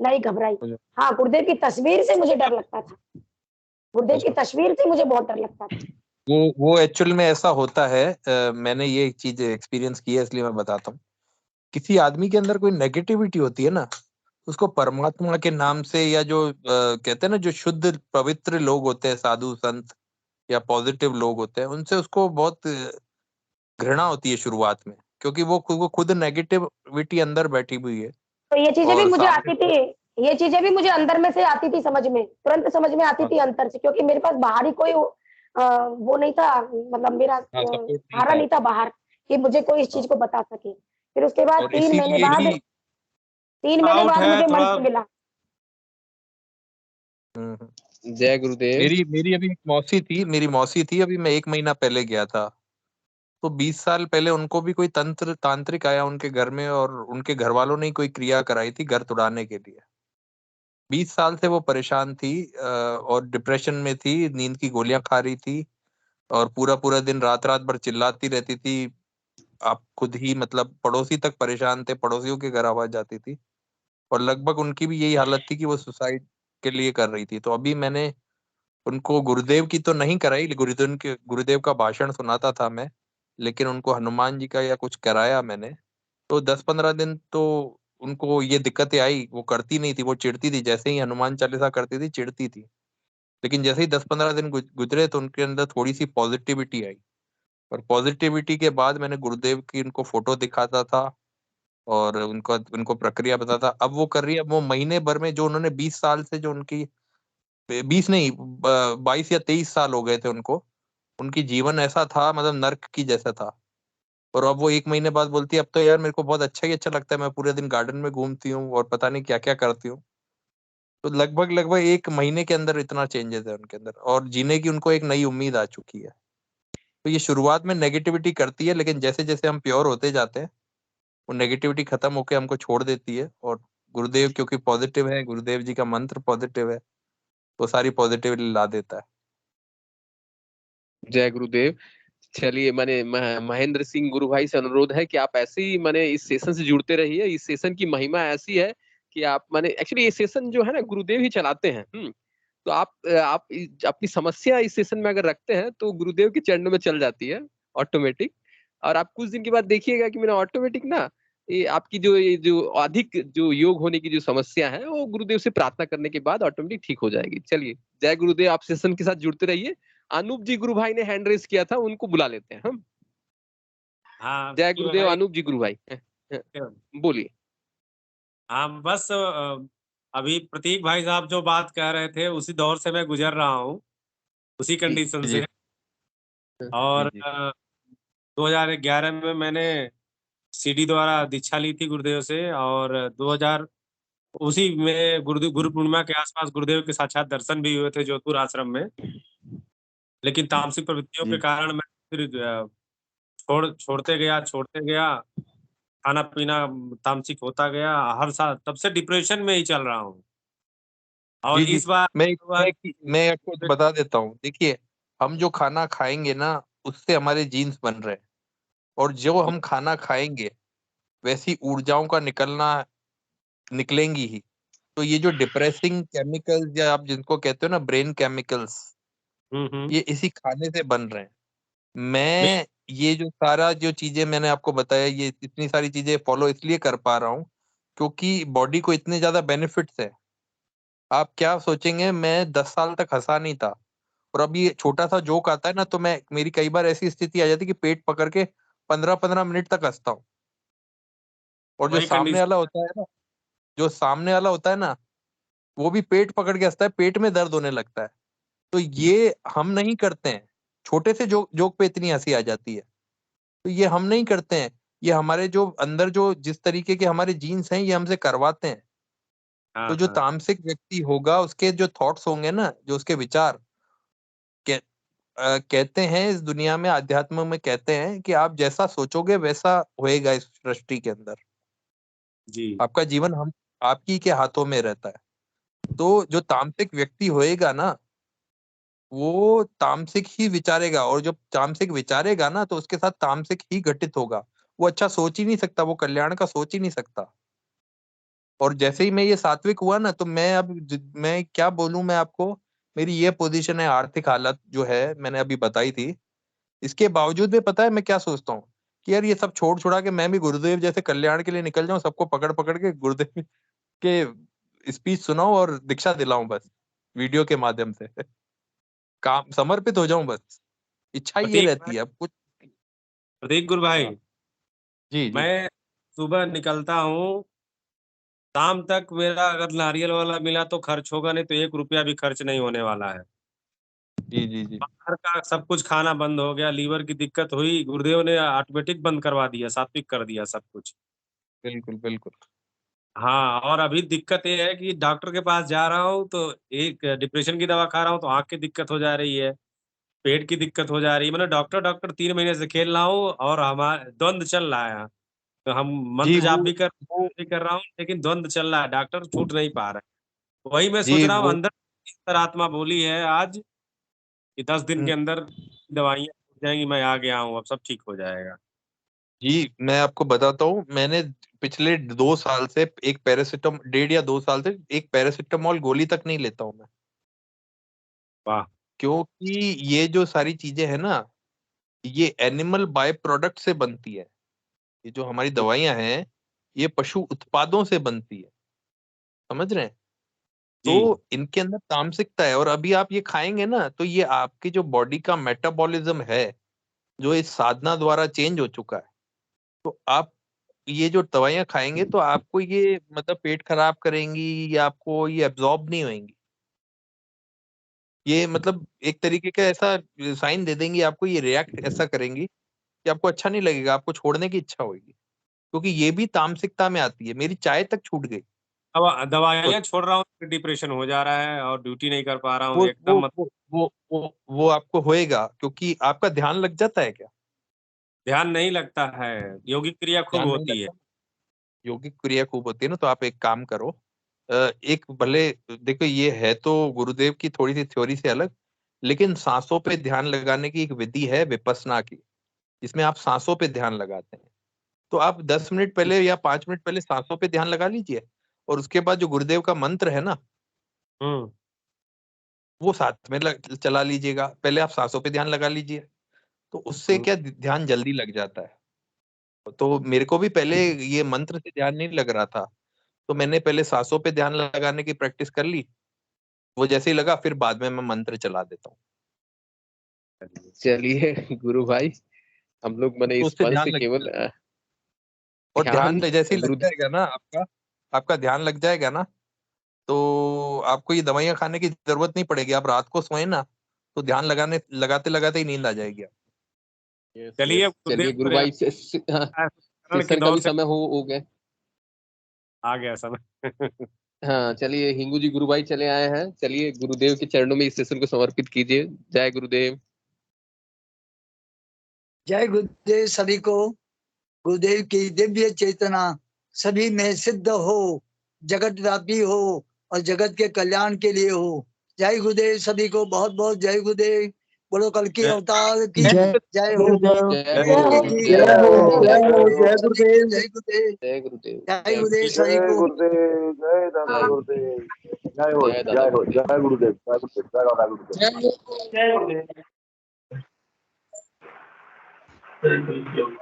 नहीं घबराई। हाँ, गुरुदेव की तस्वीर से मुझे डर लगता था, गुरुदेव की तस्वीर से मुझे बहुत डर लगता था। वो एक्चुअल में ऐसा होता है। मैंने ये एक चीज एक्सपीरियंस की है इसलिए मैं बताता हूँ। किसी आदमी के अंदर कोई नेगेटिविटी होती है ना, उसको परमात्मा के नाम से या जो कहते हैं ना, जो शुद्ध पवित्र लोग होते हैं, साधु संत या पॉजिटिव लोग होते हैं, उनसे उसको बहुत घृणा होती है शुरुआत में, क्योंकि वो खुद नेगेटिविटी अंदर बैठी हुई है। तो ये चीजें भी और मुझे सामने आती थी, ये चीजें भी मुझे अंदर में से आती थी, समझ में तुरंत समझ में आती थी अंतर से, क्योंकि मेरे पास बाहरी कोई वो नहीं था, मतलब मेरा सपोर्ट नहीं सहारा था। नहीं था बाहर कि मुझे कोई इस चीज को बता सके। फिर उसके बाद और 3 महीने इसीलिए बाद ही 3 महीने आउट बाद है मुझे थोड़ा, मंत्र मिला। जय गुरुदेव। मेरी अभी एक मेरी मौसी थी, अभी मैं 1 महीना पहले गया था। तो 20 साल पहले उनको भी कोई तांत्रिक आया उनके घर में, और उनके घर वालों ने कोई क्रिया कराई थी घर तुड़ाने के लिए। 20 साल से वो परेशान थी और डिप्रेशन में थी, नींद की गोलियां खा रही थी, और पूरा दिन रात भर चिल्लाती रहती थी। आप खुद ही मतलब पड़ोसी तक परेशान थे, पड़ोसियों के घर आवाज जाती थी, और लगभग उनकी भी यही हालत थी कि वो सुसाइड के लिए कर रही थी। तो अभी मैंने उनको गुरुदेव की तो नहीं कराई, गुरुदेव का भाषण सुनाता था मैं, लेकिन उनको हनुमान जी का या कुछ कराया मैंने। तो 10-15 दिन तो उनको ये दिक्कतें आई, वो करती नहीं थी, वो चिढ़ती थी, जैसे ही हनुमान चालीसा करती थी चिढ़ती थी। लेकिन जैसे ही 10-15 दिन गुजरे तो उनके अंदर थोड़ी सी पॉजिटिविटी आई, और पॉजिटिविटी के बाद मैंने गुरुदेव की उनको फोटो दिखाता था और उनको प्रक्रिया बताता। अब वो कर रही है, अब वो महीने भर में जो उन्होंने 20 साल से जो उनकी 20 नहीं 22 या 23 साल हो गए थे उनको, उनकी जीवन ऐसा था मतलब नर्क की जैसा था। और अब वो 1 महीने बाद बोलती है अब तो यार मेरे को बहुत अच्छा ही अच्छा लगता है, मैं पूरे दिन गार्डन में घूमती हूँ और पता नहीं क्या-क्या करती हूँ। तो लगभग 1 महीने के अंदर इतना चेंजेस है उनके अंदर, और जीने की उनको एक नई उम्मीद आ चुकी है। तो ये शुरुआत में नेगेटिविटी करती है, लेकिन जैसे-जैसे हम प्योर होते जाते हैं, वो नेगेटिविटी खत्म होके हमको छोड़ देती है, और गुरुदेव क्योंकि पॉजिटिव है, गुरुदेव जी का मंत्र पॉजिटिव है, तो सारी पॉजिटिविटी ला देता है। जय गुरुदेव। चलिए, मैंने महेंद्र सिंह गुरु भाई से अनुरोध है कि आप ऐसे ही मैंने इस सेशन से जुड़ते रहिए। इस सेशन की महिमा ऐसी है कि आप मैंने एक्चुअली ये सेशन जो है ना गुरुदेव ही चलाते हैं। तो आप अपनी समस्या इस सेशन में अगर रखते हैं तो गुरुदेव के चरणों में चल जाती है ऑटोमेटिक। और आप कुछ दिन के बाद देखिएगा कि मेरा ऑटोमेटिक ना आपकी ये जो अधिक जो योग होने की जो समस्या है वो गुरुदेव से प्रार्थना करने के बाद ऑटोमेटिक ठीक हो जाएगी। चलिए, जय गुरुदेव। आप सेशन के साथ जुड़ते रहिए। अनूप जी गुरु भाई ने हैंड रेस किया था, उनको बुला लेते हैं हम। हाँ जय क्यों गुरुदेव भाई। अनूप जी गुरु भाई। बोलिए। हाँ बस अभी प्रतीक भाई साहब जो बात कह रहे थे उसी दौर से मैं गुजर रहा हूँ, उसी कंडीशन जी से। और जी 2011 में मैंने सीडी द्वारा दीक्षा ली थी गुरुदेव से, और 2000 उसी में गुरु पूर्णिमा के आसपास गुरुदेव के साक्षात दर्शन भी हुए थे जोधपुर आश्रम में। लेकिन तामसिक प्रवृत्तियों के जी कारण मैं फिर छोड़ते गया, खाना पीना तामसिक होता गया, हर साल तब से डिप्रेशन में ही चल रहा हूँ। और जी इस बार हुआ कि मैं आपको बता देता हूँ। देखिए, हम जो खाना खाएंगे ना उससे हमारे जीन्स बन रहे हैं, और जो हम खाना खाएंगे वैसी ऊर्जाओं का निकलेंगी ही। तो ये जो डिप्रेसिंग केमिकल्स या आप जिनको कहते हो ना ब्रेन केमिकल्स, हम्म। ये इसी खाने से बन रहे हैं। मैं मैं ये जो सारा जो चीजें मैंने आपको बताया, ये इतनी सारी चीजें फॉलो इसलिए कर पा रहा हूँ क्योंकि बॉडी को इतने ज्यादा बेनिफिट्स है। आप क्या सोचेंगे, मैं 10 साल तक हंसा नहीं था, और अभी ये छोटा सा जोक आता है ना तो मेरी कई बार ऐसी स्थिति आ जाती है कि पेट पकड़ के 15-15 मिनट तक हंसता हूँ। और जो वही सामने वाला कंडीशन। होता है ना, जो सामने वाला होता है ना, वो भी पेट पकड़ के हंसता है, पेट में दर्द होने लगता है। तो ये हम नहीं करते हैं। छोटे से जोक पे इतनी हंसी आ जाती है, तो ये हम नहीं करते हैं। ये हमारे जो अंदर जो जिस तरीके के हमारे जीन्स हैं ये हमसे करवाते हैं। हाँ तो जो हाँ तामसिक व्यक्ति होगा उसके जो थॉट्स होंगे ना, जो उसके विचार कहते हैं, इस दुनिया में अध्यात्म में कहते हैं कि आप जैसा सोचोगे वैसा होएगा इस सृष्टि के अंदर। जी। आपका जीवन हम आपकी के हाथों में रहता है। तो जो तामसिक व्यक्ति होएगा ना, वो तामसिक ही विचारेगा, और जब तामसिक विचारेगा ना तो उसके साथ तामसिक ही घटित होगा। वो अच्छा सोच ही नहीं सकता, वो कल्याण का सोच ही नहीं सकता। और जैसे ही मैं ये सात्विक हुआ ना तो मैं क्या बोलूं मैं आपको, मेरी ये पोजीशन है, आर्थिक हालत जो है मैंने अभी बताई थी। इसके बावजूद भी पता है मैं क्या सोचता हूँ कि यार ये सब छोड़ छुड़ा के मैं भी गुरुदेव जैसे कल्याण के लिए निकल जाऊं, सबको पकड़ पकड़ के गुरुदेव के स्पीच सुनाऊं और दीक्षा दिलाऊं बस, वीडियो के माध्यम से काम समर्पित हो जाऊं बस। इच्छा ही ये प्रतीक रहती है अब कुछ। गुरु भाई, हाँ, जी जी मैं सुबह निकलता हूँ, शाम तक मेरा अगर नारियल वाला मिला तो खर्च होगा, नहीं तो 1 रुपया भी खर्च नहीं होने वाला है। जी जी जी बाहर का सब कुछ खाना बंद हो गया, लीवर की दिक्कत हुई, गुरुदेव ने ऑटोमेटिक बंद करवा दिया, सात्विक कर दिया सब कुछ। बिल्कुल बिल्कुल। हाँ, और अभी दिक्कत ये है कि डॉक्टर के पास जा रहा हूँ तो एक डिप्रेशन की दवा खा रहा हूँ तो आँख की दिक्कत हो जा रही है, पेट की दिक्कत हो जा रही है। मतलब डॉक्टर 3 महीने से खेल रहा हूँ और हमारा द्वंद चल रहा है। तो हम जी मंत्र जाप वो भी कर रहा हूँ, लेकिन द्वंद चल रहा है, डॉक्टर छूट नहीं पा रहा है। वही मैं सोच जी रहा हूँ, वो अंदर अंतरात्मा बोली है आज कि 10 दिन के अंदर दवाइयाँ छूट जाएँगी, मैं आ गया हूँ, अब सब ठीक हो जाएगा। जी मैं आपको बताता हूँ, मैंने पिछले 2 साल से एक पैरासिटामोल 1.5 या 2 साल से एक पैरासिटामोल गोली तक नहीं लेता हूँ मैं। वाह! क्योंकि ये जो सारी चीजें है ना, ये एनिमल बाय प्रोडक्ट से बनती है। ये जो हमारी दवाइयां हैं, ये पशु उत्पादों से बनती है, समझ रहे हैं? जी, तो इनके अंदर तामसिकता है, और अभी आप ये खाएंगे ना तो ये आपकी जो बॉडी का मेटाबॉलिज्म है, जो इस साधना द्वारा चेंज हो चुका है, तो आप ये जो दवाइयां खाएंगे तो आपको ये मतलब पेट खराब करेंगी या आपको ये एब्जॉर्ब नहीं होंगी। ये मतलब एक तरीके का ऐसा साइन दे देंगी आपको, ये रिएक्ट ऐसा करेंगी कि आपको अच्छा नहीं लगेगा, आपको छोड़ने की इच्छा होगी, क्योंकि ये भी तामसिकता में आती है। मेरी चाय तक छूट गई। और दवाइयाँ छोड़ रहा हूँ, फिर डिप्रेशन हो जा रहा है और ड्यूटी नहीं कर पा रहा हूँ वो वो एकदम। वो वो आपको होएगा, क्योंकि आपका ध्यान लग जाता है क्या? ध्यान नहीं लगता है, योगिक क्रिया खूब ध्यान नहीं होती है। लगता। योगिक क्रिया खूब होती है ना, तो आप एक काम करो। एक भले देखो, ये है तो गुरुदेव की थोड़ी सी थ्योरी से अलग, लेकिन सांसों पे ध्यान लगाने की एक विधि है विपस्सना की, जिसमें आप सांसों पे ध्यान लगाते हैं। तो आप 10 मिनट पहले या 5 मिनट पहले सांसों पे ध्यान लगा लीजिए, और उसके बाद जो गुरुदेव का मंत्र है ना, हुँ, वो साथ में चला लीजिएगा। पहले आप सांसों पे ध्यान लगा लीजिए, तो उससे हुँ। क्या ध्यान जल्दी लग जाता है। तो मेरे को भी पहले ये मंत्र से ध्यान नहीं लग रहा था, तो मैंने पहले सांसों पे ध्यान लगाने की प्रैक्टिस कर ली। वो जैसे ही लगा, फिर बाद में मैं मंत्र चला देता हूँ। चलिए गुरु भाई, हम लोग मैंने तो इस उससे मंच ध्यान से लग केवल जाता है। और ध्यान ध्यान जैसे ही लग गुरु जाएगा ना आपका, आपका ध्यान लग जाएगा ना, तो आपको ये दवाइयां खाने की जरूरत नहीं पड़ेगी। आप रात को सोए ना, तो ध्यान लगाते लगाते ही नींद आ जाएगी। यस चलिए यस, चलिए गुरुदेव गुरु भाई हाँ, शरण के सेशन का दौर भी से समय हो गया। आ गया समय। हाँ चलिए, हिंगू जी गुरु भाई चले आए हैं, चलिए गुरुदेव के चरणों में इस सेशन को समर्पित कीजिए। जय गुरुदेव। जय गुरुदेव सभी को। गुरुदेव की दिव्य चेतना सभी में सिद्ध हो, जगत व्यापी हो और जगत के कल्याण के लिए हो। जय गुरुदेव सभी को, बहुत बहुत जय गुरुदेव। बोलो कल की अवतार की जय हो। जय जय हो, गुरुदेव जय जय हो, हो, जय हो। जय गुरुदेव, जय गुरुदेव, जय गुरुदेव। जय जय गुरुदेव गुरुदेव। सभी जय को। गुरुदेव, जय दादा जय गुरुदेव, जय हो, जय दादा जय हो, गुरुदेव। जय गुरुदेव, जय गुरुदेव, जय दादा गुरुदेव। जय गुरुदेव। जय गुरुदेव।